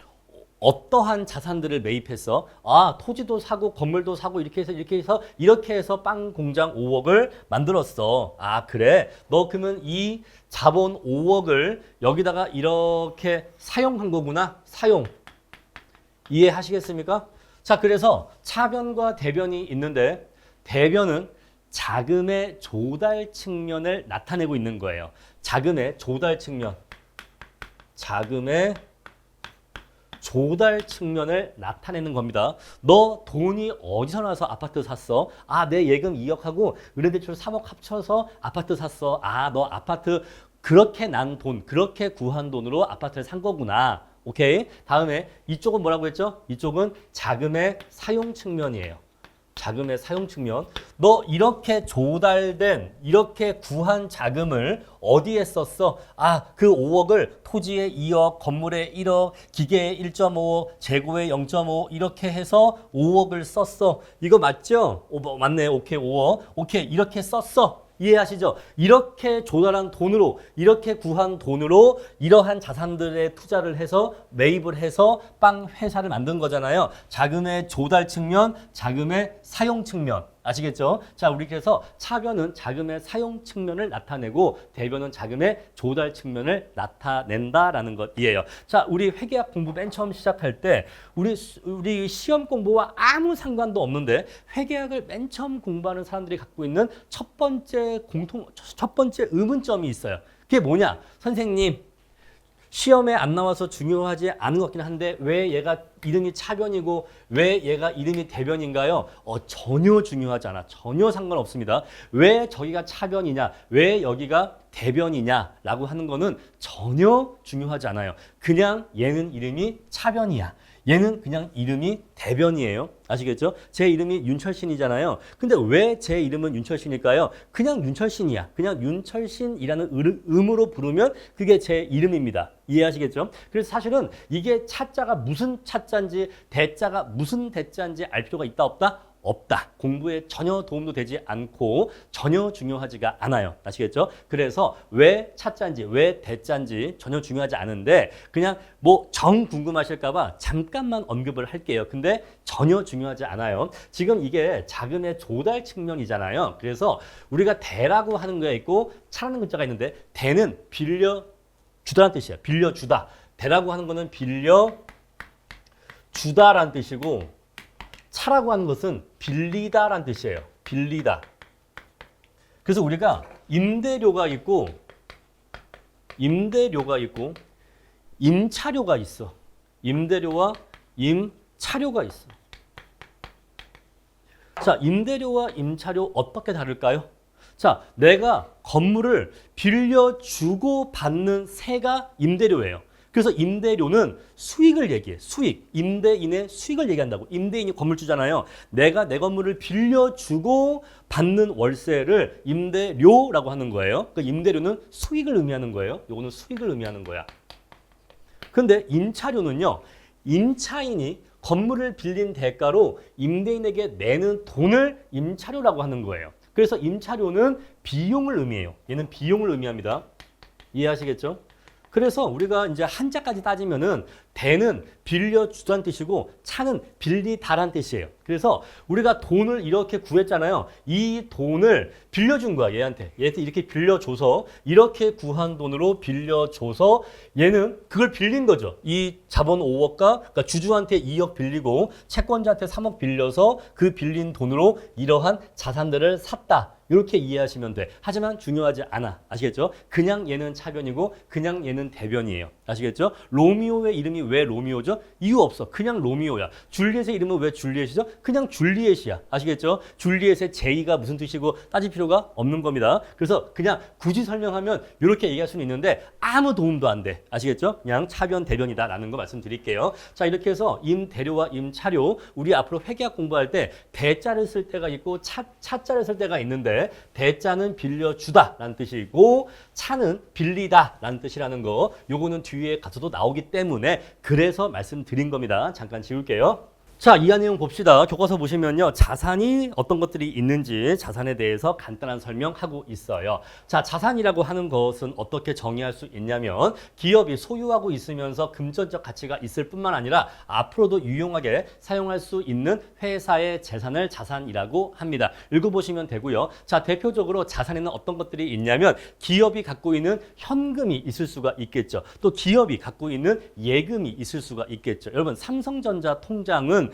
어떠한 자산들을 매입했어? 아, 토지도 사고 건물도 사고 이렇게 해서 빵 공장 5억을 만들었어. 아, 그래? 너 그러면 이 자본 5억을 여기다가 이렇게 사용한 거구나. 사용. 이해하시겠습니까? 자, 그래서 차변과 대변이 있는데 대변은 자금의 조달 측면을 나타내고 있는 거예요. 자금의 조달 측면. 자금의 조달 측면을 나타내는 겁니다. 너 돈이 어디서 나서 아파트 샀어? 아, 내 예금 2억하고 은행대출 3억 합쳐서 아파트 샀어. 아, 너 아파트 그렇게 난 돈, 그렇게 구한 돈으로 아파트를 산 거구나. 오케이? 다음에 이쪽은 뭐라고 했죠? 이쪽은 자금의 사용 측면이에요. 자금의 사용 측면. 너 이렇게 조달된, 이렇게 구한 자금을 어디에 썼어? 아, 그 5억을 토지에 2억, 건물에 1억, 기계에 1.5, 재고에 0.5 이렇게 해서 5억을 썼어. 이거 맞죠? 맞네. 오케이, 5억. 오케이, 이렇게 썼어. 이해하시죠? 이렇게 조달한 돈으로, 이렇게 구한 돈으로 이러한 자산들에 투자를 해서 매입을 해서 빵 회사를 만든 거잖아요. 자금의 조달 측면, 자금의 사용 측면. 아시겠죠? 자, 우리 그래서 차변은 자금의 사용 측면을 나타내고 대변은 자금의 조달 측면을 나타낸다라는 것이에요. 자, 우리 회계학 공부 맨 처음 시작할 때 우리 시험 공부와 아무 상관도 없는데 회계학을 맨 처음 공부하는 사람들이 갖고 있는 첫 번째 의문점이 있어요. 그게 뭐냐? 선생님, 시험에 안 나와서 중요하지 않은 것 같긴 한데 왜 얘가 이름이 차변이고 왜 얘가 이름이 대변인가요? 전혀 중요하지 않아. 전혀 상관없습니다. 왜 저기가 차변이냐? 왜 여기가 대변이냐라고 하는 거는 전혀 중요하지 않아요. 그냥 얘는 이름이 차변이야. 얘는 그냥 이름이 대변이에요. 아시겠죠? 제 이름이 윤철신이잖아요. 근데 왜 제 이름은 윤철신일까요? 그냥 윤철신이야. 그냥 윤철신이라는 음으로 부르면 그게 제 이름입니다. 이해하시겠죠? 그래서 사실은 이게 차자가 무슨 차자인지 대자가 무슨 대자인지 알 필요가 있다 없다? 없다. 공부에 전혀 도움도 되지 않고 전혀 중요하지가 않아요. 아시겠죠? 그래서 왜 차자인지 왜 대자인지 전혀 중요하지 않은데 그냥 뭐 정 궁금하실까 봐 잠깐만 언급을 할게요. 근데 전혀 중요하지 않아요. 지금 이게 자금의 조달 측면이잖아요. 그래서 우리가 대라고 하는 게 있고 차라는 글자가 있는데 대는 빌려주다라는 뜻이에요. 빌려주다. 대라고 하는 거는 빌려주다라는 뜻이고 차라고 하는 것은 빌리다라는 뜻이에요. 빌리다. 그래서 우리가 임대료가 있고 임차료가 있어. 임대료와 임차료가 있어. 자, 임대료와 임차료 어떻게 다를까요? 자, 내가 건물을 빌려주고 받는 세가 임대료예요. 그래서 임대료는 수익을 얘기해. 수익. 임대인의 수익을 얘기한다고. 임대인이 건물주잖아요. 내가 내 건물을 빌려주고 받는 월세를 임대료라고 하는 거예요. 그 임대료는 수익을 의미하는 거예요. 요거는 수익을 의미하는 거야. 근데 임차료는요. 임차인이 건물을 빌린 대가로 임대인에게 내는 돈을 임차료라고 하는 거예요. 그래서 임차료는 비용을 의미해요. 얘는 비용을 의미합니다. 이해하시겠죠? 그래서 우리가 이제 한자까지 따지면은 대는 빌려주다는 뜻이고 차는 빌리다란 뜻이에요. 그래서 우리가 돈을 이렇게 구했잖아요. 이 돈을 빌려준 거야, 얘한테. 얘한테 이렇게 빌려줘서 이렇게 구한 돈으로 빌려줘서 얘는 그걸 빌린 거죠. 이 자본 5억과 그러니까 주주한테 2억 빌리고 채권자한테 3억 빌려서 그 빌린 돈으로 이러한 자산들을 샀다. 이렇게 이해하시면 돼. 하지만 중요하지 않아. 아시겠죠? 그냥 얘는 차변이고 그냥 얘는 대변이에요. 아시겠죠? 로미오의 이름이 왜 로미오죠? 이유 없어. 그냥 로미오야. 줄리엣의 이름은 왜 줄리엣이죠? 그냥 줄리엣이야. 아시겠죠? 줄리엣의 제이가 무슨 뜻이고 따질 필요가 없는 겁니다. 그래서 그냥 굳이 설명하면 이렇게 얘기할 수는 있는데 아무 도움도 안 돼. 아시겠죠? 그냥 차변, 대변이다라는 거 말씀드릴게요. 자, 이렇게 해서 임대료와 임차료 우리 앞으로 회계학 공부할 때 대자를 쓸 때가 있고 차자를 쓸 때가 있는데 대자는 빌려주다라는 뜻이고 차는 빌리다라는 뜻이라는 거 요거는 뒤에 가서도 나오기 때문에 그래서 말씀드린 겁니다. 잠깐 지울게요. 자, 이하 내용 봅시다. 교과서 보시면요. 자산이 어떤 것들이 있는지 자산에 대해서 간단한 설명하고 있어요. 자, 자산이라고 하는 것은 어떻게 정의할 수 있냐면 기업이 소유하고 있으면서 금전적 가치가 있을 뿐만 아니라 앞으로도 유용하게 사용할 수 있는 회사의 재산을 자산이라고 합니다. 읽어보시면 되고요. 자, 대표적으로 자산에는 어떤 것들이 있냐면 기업이 갖고 있는 현금이 있을 수가 있겠죠. 또 기업이 갖고 있는 예금이 있을 수가 있겠죠. 여러분, 삼성전자 통장은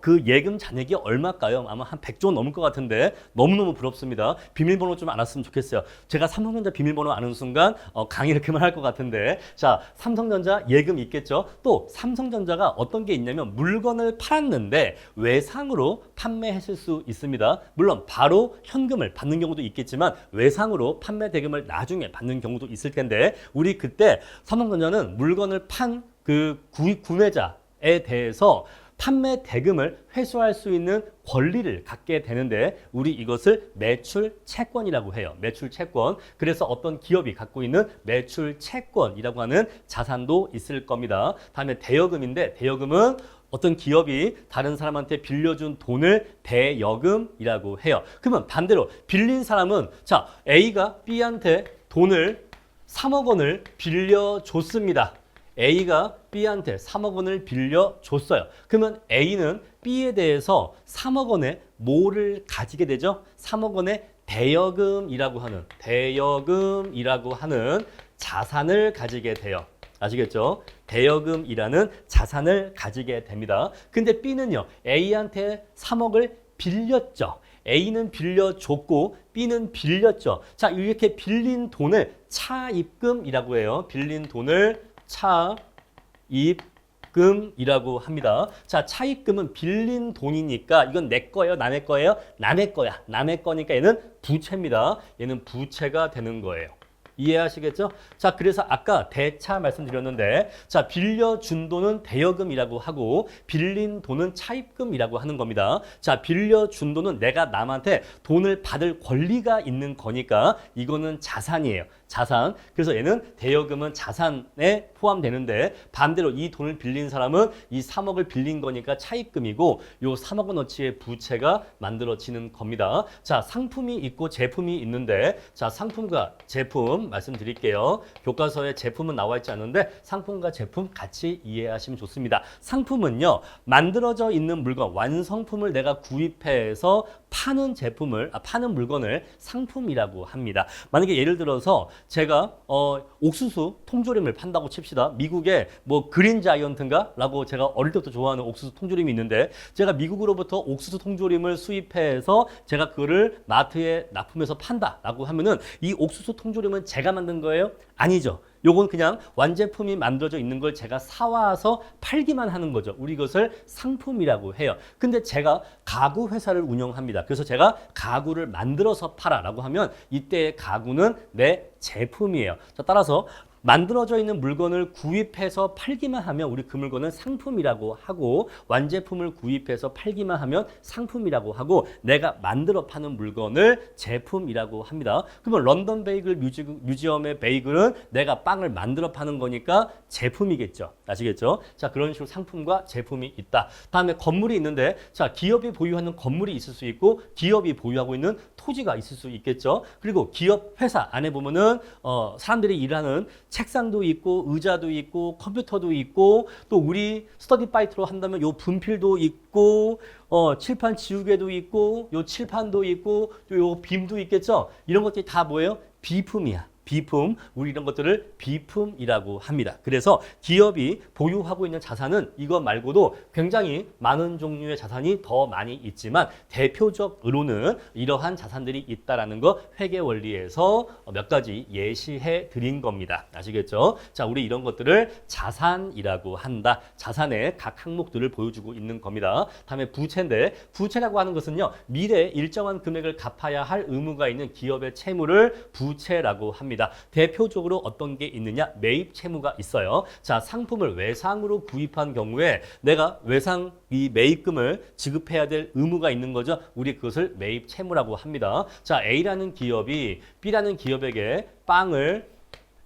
그 예금 잔액이 얼마일까요? 아마 한 100조 넘을 것 같은데 너무너무 부럽습니다. 비밀번호 좀 알았으면 좋겠어요. 제가 삼성전자 비밀번호 아는 순간 강의를 그만할 것 같은데 자, 삼성전자 예금 있겠죠? 또 삼성전자가 어떤 게 있냐면 물건을 팔았는데 외상으로 판매했을 수 있습니다. 물론 바로 현금을 받는 경우도 있겠지만 외상으로 판매 대금을 나중에 받는 경우도 있을 텐데 우리 그때 삼성전자는 물건을 판 그 구매자에 대해서 판매 대금을 회수할 수 있는 권리를 갖게 되는데 우리 이것을 매출 채권이라고 해요. 매출 채권. 그래서 어떤 기업이 갖고 있는 매출 채권이라고 하는 자산도 있을 겁니다. 다음에 대여금인데 대여금은 어떤 기업이 다른 사람한테 빌려준 돈을 대여금이라고 해요. 그러면 반대로 빌린 사람은 자, A가 B한테 돈을 3억 원을 빌려줬습니다. A가 B한테 3억 원을 빌려줬어요. 그러면 A는 B에 대해서 3억 원의 뭐를 가지게 되죠? 3억 원의 대여금이라고 하는 자산을 가지게 돼요. 아시겠죠? 대여금이라는 자산을 가지게 됩니다. 근데 B는요, A한테 3억을 빌렸죠. A는 빌려줬고 B는 빌렸죠. 자, 이렇게 빌린 돈을 차입금이라고 해요. 빌린 돈을 차입금이라고 합니다. 자, 차입금은 빌린 돈이니까 이건 내 거예요, 남의 거예요? 남의 거야. 남의 거니까 얘는 부채입니다. 얘는 부채가 되는 거예요. 이해하시겠죠? 자, 그래서 아까 대차 말씀드렸는데 자, 빌려준 돈은 대여금이라고 하고 빌린 돈은 차입금이라고 하는 겁니다. 자, 빌려준 돈은 내가 남한테 돈을 받을 권리가 있는 거니까 이거는 자산이에요. 자산. 그래서 얘는 대여금은 자산에 포함되는데 반대로 이 돈을 빌린 사람은 이 3억을 빌린 거니까 차입금이고 요 3억 원어치의 부채가 만들어지는 겁니다. 자, 상품이 있고 제품이 있는데 자, 상품과 제품 말씀드릴게요. 교과서에 제품은 나와 있지 않은데 상품과 제품 같이 이해하시면 좋습니다. 상품은요, 만들어져 있는 물건, 완성품을 내가 구입해서 파는 파는 물건을 상품이라고 합니다. 만약에 예를 들어서 제가 옥수수 통조림을 판다고 칩시다. 미국에 뭐 그린 자이언트인가? 라고 제가 어릴 때부터 좋아하는 옥수수 통조림이 있는데 제가 미국으로부터 옥수수 통조림을 수입해서 제가 그거를 마트에 납품해서 판다라고 하면은 이 옥수수 통조림은 제가 만든 거예요? 아니죠. 요건 그냥 완제품이 만들어져 있는 걸 제가 사와서 팔기만 하는 거죠. 우리 이것을 상품이라고 해요. 근데 제가 가구 회사를 운영합니다. 그래서 제가 가구를 만들어서 팔아라고 하면 이때의 가구는 내 제품이에요. 자, 따라서 만들어져 있는 물건을 구입해서 팔기만 하면 우리 그 물건은 상품이라고 하고 완제품을 구입해서 팔기만 하면 상품이라고 하고 내가 만들어 파는 물건을 제품이라고 합니다. 그러면 런던 베이글 뮤지엄의 베이글은 내가 빵을 만들어 파는 거니까 제품이겠죠. 아시겠죠? 자, 그런 식으로 상품과 제품이 있다. 다음에 건물이 있는데 자, 기업이 보유하는 건물이 있을 수 있고 기업이 보유하고 있는 토지가 있을 수 있겠죠. 그리고 기업 회사 안에 보면은 사람들이 일하는 책상도 있고 의자도 있고 컴퓨터도 있고 또 우리 스터디 파이트로 한다면 요 분필도 있고 칠판 지우개도 있고 요 칠판도 있고 요 빔도 있겠죠. 이런 것들이 다 뭐예요? 비품이야. 비품, 우리 이런 것들을 비품이라고 합니다. 그래서 기업이 보유하고 있는 자산은 이것 말고도 굉장히 많은 종류의 자산이 더 많이 있지만 대표적으로는 이러한 자산들이 있다라는 거 회계 원리에서 몇 가지 예시해 드린 겁니다. 아시겠죠? 자, 우리 이런 것들을 자산이라고 한다. 자산의 각 항목들을 보여주고 있는 겁니다. 다음에 부채인데 부채라고 하는 것은요, 미래에 일정한 금액을 갚아야 할 의무가 있는 기업의 채무를 부채라고 합니다. 대표적으로 어떤 게 있느냐? 매입 채무가 있어요. 자, 상품을 외상으로 구입한 경우에 내가 외상 이 매입금을 지급해야 될 의무가 있는 거죠. 우리 그것을 매입 채무라고 합니다. 자, A라는 기업이 B라는 기업에게 빵을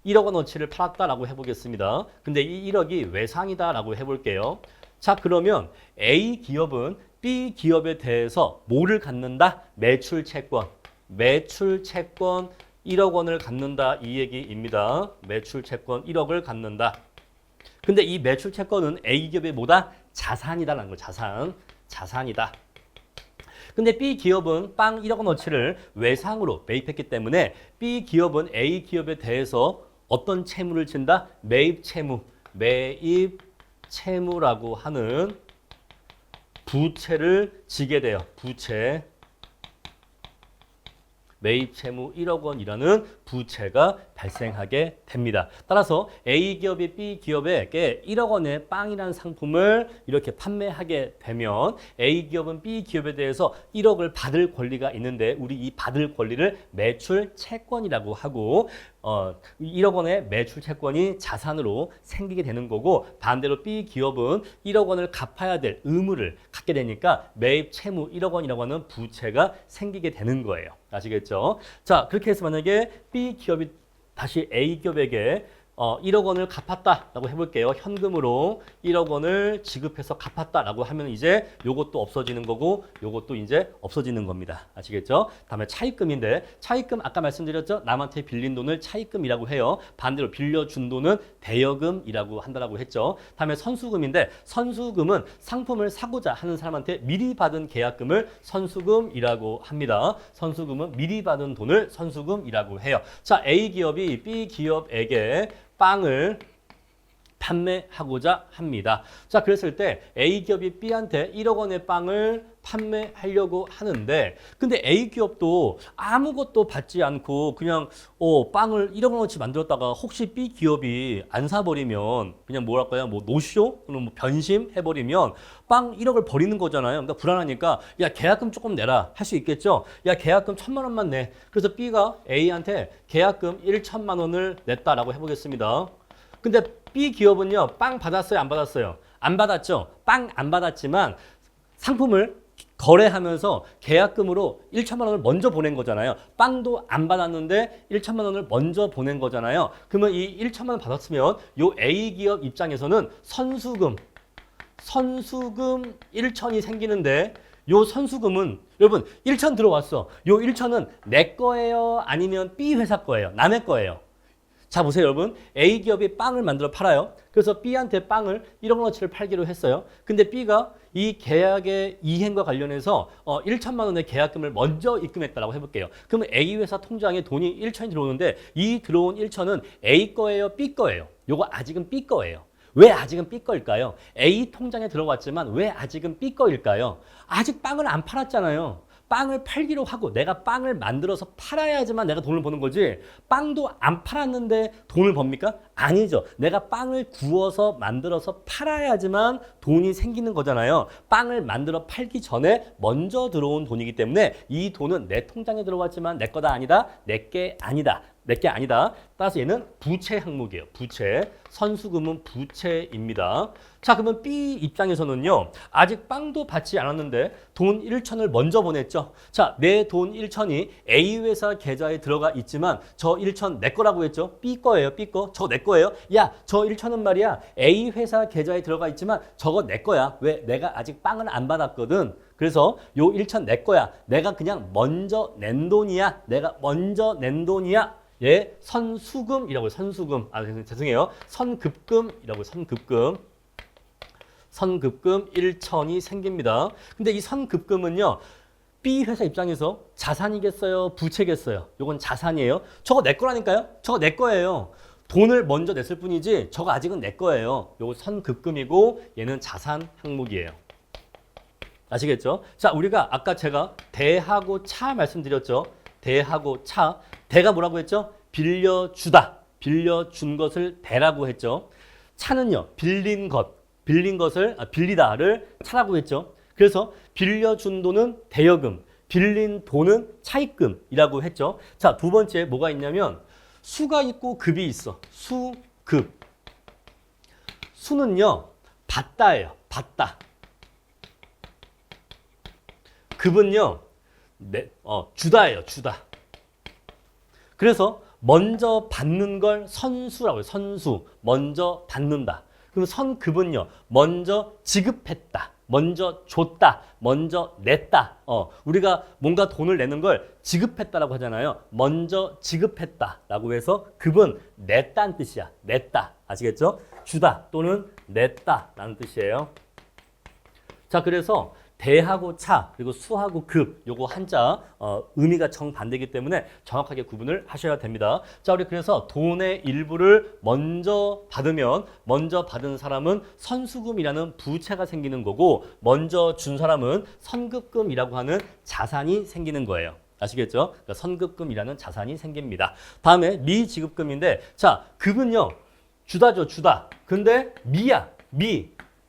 1억 원어치를 팔았다라고 해보겠습니다. 근데 이 1억이 외상이다라고 해볼게요. 자, 그러면 A 기업은 B 기업에 대해서 뭐를 갖는다? 매출 채권. 매출 채권 1억 원을 갖는다 이 얘기입니다. 매출 채권 1억을 갖는다. 근데 이 매출 채권은 A 기업의 뭐다? 자산이다라는 거. 자산이다. 근데 B 기업은 빵 1억 원어치를 외상으로 매입했기 때문에 B 기업은 A 기업에 대해서 어떤 채무를 진다? 매입 채무라고 하는 부채를 지게 돼요. 부채. 매입 채무 1억 원이라는 부채가 발생하게 됩니다. 따라서 A기업이 B기업에게 1억 원의 빵이라는 상품을 이렇게 판매하게 되면 A기업은 B기업에 대해서 1억을 받을 권리가 있는데 우리 이 받을 권리를 매출 채권이라고 하고 1억 원의 매출 채권이 자산으로 생기게 되는 거고 반대로 B기업은 1억 원을 갚아야 될 의무를 갖게 되니까 매입 채무 1억 원이라고 하는 부채가 생기게 되는 거예요. 아시겠죠? 자, 그렇게 해서 만약에 B기업이 다시 A기업에게 1억 원을 갚았다라고 해볼게요. 현금으로 1억 원을 지급해서 갚았다라고 하면 이제 요것도 없어지는 거고 요것도 이제 없어지는 겁니다. 아시겠죠? 다음에 차입금인데 차입금 아까 말씀드렸죠? 남한테 빌린 돈을 차입금이라고 해요. 반대로 빌려준 돈은 대여금이라고 한다라고 했죠. 다음에 선수금인데 선수금은 상품을 사고자 하는 사람한테 미리 받은 계약금을 선수금이라고 합니다. 선수금은 미리 받은 돈을 선수금이라고 해요. 자, A기업이 B기업에게 빵을 판매하고자 합니다. 자, 그랬을 때 A기업이 B한테 1억 원의 빵을 판매하려고 하는데 근데 A기업도 아무것도 받지 않고 그냥 빵을 1억 원어치 만들었다가 혹시 B기업이 안 사버리면 그냥 뭐랄까요? 뭐 노쇼? 그럼 뭐 변심해버리면 빵 1억을 버리는 거잖아요. 그러니까 불안하니까 야 계약금 조금 내라 할 수 있겠죠? 야 계약금 1,000만 원만 내. 그래서 B가 A한테 계약금 1,000만 원을 냈다라고 해보겠습니다. 근데 B기업은요, 빵 받았어요? 안 받았어요? 안 받았죠? 빵 안 받았지만 상품을 거래하면서 계약금으로 1,000만 원을 먼저 보낸 거잖아요. 빵도 안 받았는데 1,000만 원을 먼저 보낸 거잖아요. 그러면 이 1,000만 원 받았으면 요 A기업 입장에서는 선수금 1,000이 생기는데 요 선수금은 여러분 1,000 들어왔어. 요 1,000은 내 거예요? 아니면 B 회사 거예요? 남의 거예요? 자 보세요 여러분. A기업이 빵을 만들어 팔아요. 그래서 B한테 빵을 1억 원어치를 팔기로 했어요. 근데 B가 이 계약의 이행과 관련해서 1,000만 원의 계약금을 먼저 입금했다라고 해볼게요. 그러면 A 회사 통장에 돈이 1,000이 들어오는데 이 들어온 1,000은 A 거예요? B 거예요? 요거 아직은 B 거예요. 왜 아직은 B 거일까요? A 통장에 들어왔지만 왜 아직은 B 거일까요? 아직 빵을 안 팔았잖아요. 빵을 팔기로 하고 내가 빵을 만들어서 팔아야지만 내가 돈을 버는 거지 빵도 안 팔았는데 돈을 법니까? 아니죠. 내가 빵을 구워서 만들어서 팔아야지만 돈이 생기는 거잖아요. 빵을 만들어 팔기 전에 먼저 들어온 돈이기 때문에 이 돈은 내 통장에 들어왔지만 내 거다 아니다. 내 게 아니다. 내게 아니다. 따라서 얘는 부채 항목이에요. 부채. 선수금은 부채입니다. 자, 그러면 B 입장에서는요. 아직 빵도 받지 않았는데 돈 1,000을 먼저 보냈죠. 자, 내 돈 1,000이 A 회사 계좌에 들어가 있지만 저 1,000 내 거라고 했죠. B 거예요. B 거. 저거 내 거예요. 야, 저 1,000은 말이야. A 회사 계좌에 들어가 있지만 저거 내 거야. 왜? 내가 아직 빵을 안 받았거든. 그래서 요 1,000 내 거야. 내가 그냥 먼저 낸 돈이야. 내가 먼저 낸 돈이야. 예, 선수금이라고요. 선수금. 죄송해요. 선급금이라고요. 선급금. 선급금 1,000이 생깁니다. 근데 이 선급금은요. B 회사 입장에서 자산이겠어요? 부채겠어요? 요건 자산이에요. 저거 내 거라니까요? 저거 내 거예요. 돈을 먼저 냈을 뿐이지 저거 아직은 내 거예요. 요거 선급금이고 얘는 자산 항목이에요. 아시겠죠? 자, 우리가 아까 제가 대하고 차 말씀드렸죠. 대하고 차. 대가 뭐라고 했죠? 빌려주다. 빌려준 것을 대라고 했죠. 차는요. 빌린 것을 빌리다를 차라고 했죠. 그래서 빌려준 돈은 대여금, 빌린 돈은 차입금이라고 했죠. 자, 두 번째 뭐가 있냐면 수가 있고 급이 있어. 수, 급. 수는요. 받다예요. 받다. 급은요. 주다예요. 주다. 그래서 먼저 받는 걸 선수라고 해요. 선수. 먼저 받는다. 그럼 선급은요. 먼저 지급했다. 먼저 줬다. 먼저 냈다. 우리가 뭔가 돈을 내는 걸 지급했다라고 하잖아요. 먼저 지급했다라고 해서 급은 냈다는 뜻이야. 냈다. 아시겠죠? 주다 또는 냈다라는 뜻이에요. 자, 그래서 대하고 차 그리고 수하고 급 요거 한자 의미가 정반대이기 때문에 정확하게 구분을 하셔야 됩니다. 자, 우리 그래서 돈의 일부를 먼저 받으면 먼저 받은 사람은 선수금이라는 부채가 생기는 거고 먼저 준 사람은 선급금이라고 하는 자산이 생기는 거예요. 아시겠죠? 그러니까 선급금이라는 자산이 생깁니다. 다음에 미지급금인데 자, 급은요. 주다죠, 주다. 근데 미야.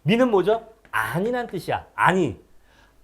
미는 뭐죠? 아니란 뜻이야. 아니.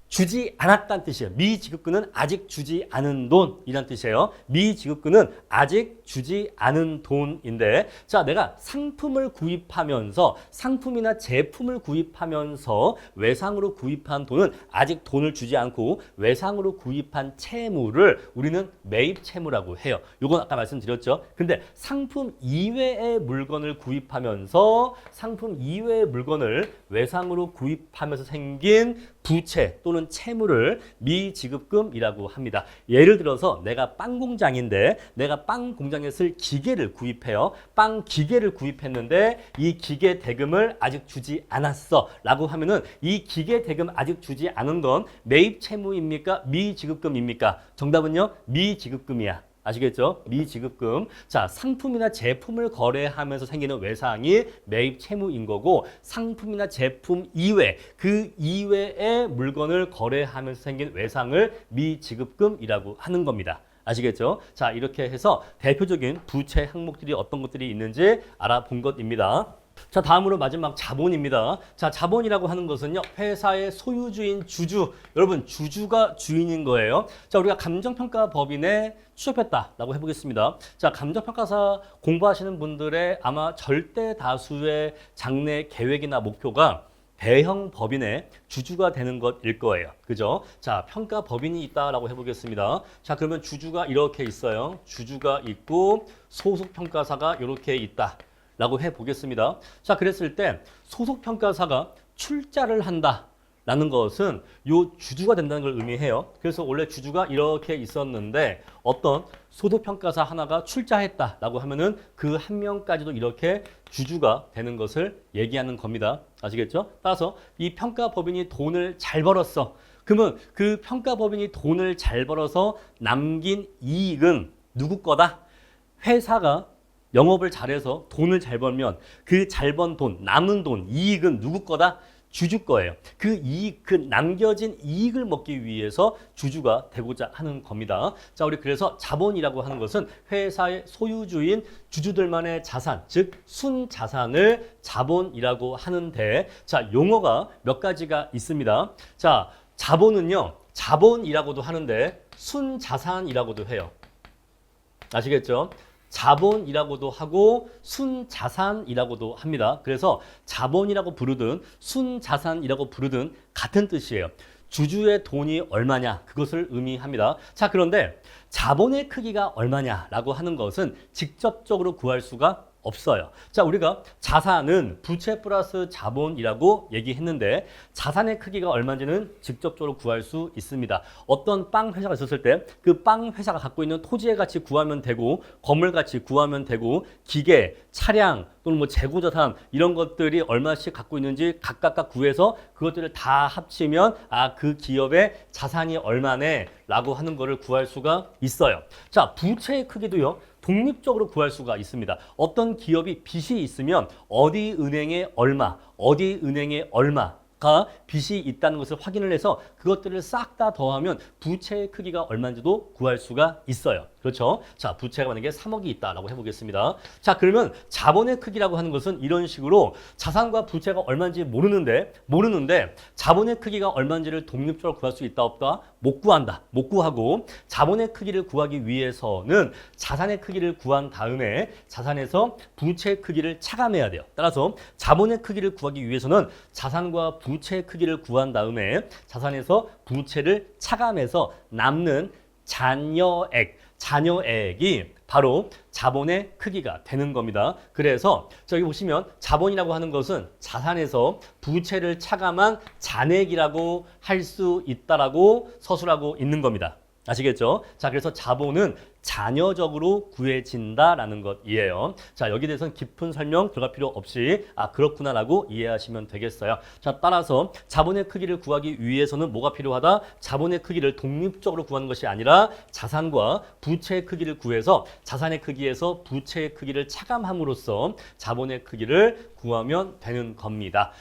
주지 않았다는 뜻이에요. 미지급금은 아직 주지 않은 돈이란 뜻이에요. 미지급금은 아직 주지 않은 돈인데 자, 내가 상품을 구입하면서 상품이나 제품을 구입하면서 외상으로 구입한 돈은 아직 돈을 주지 않고 외상으로 구입한 채무를 우리는 매입 채무라고 해요. 요건 아까 말씀드렸죠. 근데 상품 이외의 물건을 구입하면서 상품 이외의 물건을 외상으로 구입하면서 생긴 부채 또는 채무를 미지급금이라고 합니다. 예를 들어서 내가 빵 공장인데 내가 빵 공장에 쓸 기계를 구입해요. 빵 기계를 구입했는데 이 기계 대금을 아직 주지 않았어 라고 하면은 이 기계 대금 아직 주지 않은 건 매입 채무입니까? 미지급금입니까? 정답은요. 미지급금이야. 아시겠죠? 미지급금. 자, 상품이나 제품을 거래하면서 생기는 외상이 매입 채무인 거고 상품이나 제품 이외, 그 이외의 물건을 거래하면서 생긴 외상을 미지급금이라고 하는 겁니다. 아시겠죠? 자, 이렇게 해서 대표적인 부채 항목들이 어떤 것들이 있는지 알아본 것입니다. 자, 다음으로 마지막 자본입니다. 자, 자본이라고 하는 것은요, 회사의 소유주인 주주, 여러분 주주가 주인인 거예요. 자, 우리가 감정평가 법인에 취업했다라고 해보겠습니다. 자, 감정평가사 공부하시는 분들의 아마 절대 다수의 장래 계획이나 목표가 대형 법인의 주주가 되는 것일 거예요. 그죠? 자, 평가 법인이 있다라고 해보겠습니다. 자, 그러면 주주가 이렇게 있어요. 주주가 있고 소속 평가사가 이렇게 있다. 라고 해보겠습니다. 자, 그랬을 때 소속평가사가 출자를 한다라는 것은 요 주주가 된다는 걸 의미해요. 그래서 원래 주주가 이렇게 있었는데 어떤 소속평가사 하나가 출자했다라고 하면은 그 한 명까지도 이렇게 주주가 되는 것을 얘기하는 겁니다. 아시겠죠? 따라서 이 평가법인이 돈을 잘 벌었어. 그러면 그 평가법인이 돈을 잘 벌어서 남긴 이익은 누구 거다? 회사가 영업을 잘해서 돈을 잘 벌면 그 잘 번 돈, 남은 돈, 이익은 누구 거다? 주주 거예요. 그 이익, 그 남겨진 이익을 먹기 위해서 주주가 되고자 하는 겁니다. 자, 우리 그래서 자본이라고 하는 것은 회사의 소유주인 주주들만의 자산, 즉 순자산을 자본이라고 하는데 자, 용어가 몇 가지가 있습니다. 자, 자본은요, 자본이라고도 하는데 순자산이라고도 해요. 아시겠죠? 자본이라고도 하고 순자산이라고도 합니다. 그래서 자본이라고 부르든 순자산이라고 부르든 같은 뜻이에요. 주주의 돈이 얼마냐 그것을 의미합니다. 자, 그런데 자본의 크기가 얼마냐라고 하는 것은 직접적으로 구할 수가 없어요. 자, 우리가 자산은 부채 플러스 자본이라고 얘기했는데 자산의 크기가 얼마인지는 직접적으로 구할 수 있습니다. 어떤 빵 회사가 있었을 때 그 빵 회사가 갖고 있는 토지의 가치 구하면 되고 건물 가치 구하면 되고 기계, 차량 또는 뭐 재고자산 이런 것들이 얼마씩 갖고 있는지 각각 구해서 그것들을 다 합치면 그 기업의 자산이 얼마네 라고 하는 거를 구할 수가 있어요. 자, 부채의 크기도요. 독립적으로 구할 수가 있습니다. 어떤 기업이 빚이 있으면 어디 은행에 얼마, 어디 은행에 얼마가 빚이 있다는 것을 확인을 해서 그것들을 싹 다 더하면 부채의 크기가 얼마인지도 구할 수가 있어요. 그렇죠? 자, 부채가 만약에 3억이 있다라고 해보겠습니다. 자, 그러면 자본의 크기라고 하는 것은 이런 식으로 자산과 부채가 얼마인지 모르는데 자본의 크기가 얼마인지를 독립적으로 구할 수 있다 없다? 못 구한다. 못 구하고 자본의 크기를 구하기 위해서는 자산의 크기를 구한 다음에 자산에서 부채의 크기를 차감해야 돼요. 따라서 자본의 크기를 구하기 위해서는 자산과 부채의 크기를 구한 다음에 자산에서 부채를 차감해서 남는 잔여액이 바로 자본의 크기가 되는 겁니다. 그래서 저기 보시면 자본이라고 하는 것은 자산에서 부채를 차감한 잔액이라고 할 수 있다라고 서술하고 있는 겁니다. 아시겠죠? 자, 그래서 자본은 잔여적으로 구해진다라는 것이에요. 자, 여기에 대해서는 깊은 설명 들어갈 필요 없이 그렇구나라고 이해하시면 되겠어요. 자, 따라서 자본의 크기를 구하기 위해서는 뭐가 필요하다? 자본의 크기를 독립적으로 구하는 것이 아니라 자산과 부채의 크기를 구해서 자산의 크기에서 부채의 크기를 차감함으로써 자본의 크기를 구하면 되는 겁니다.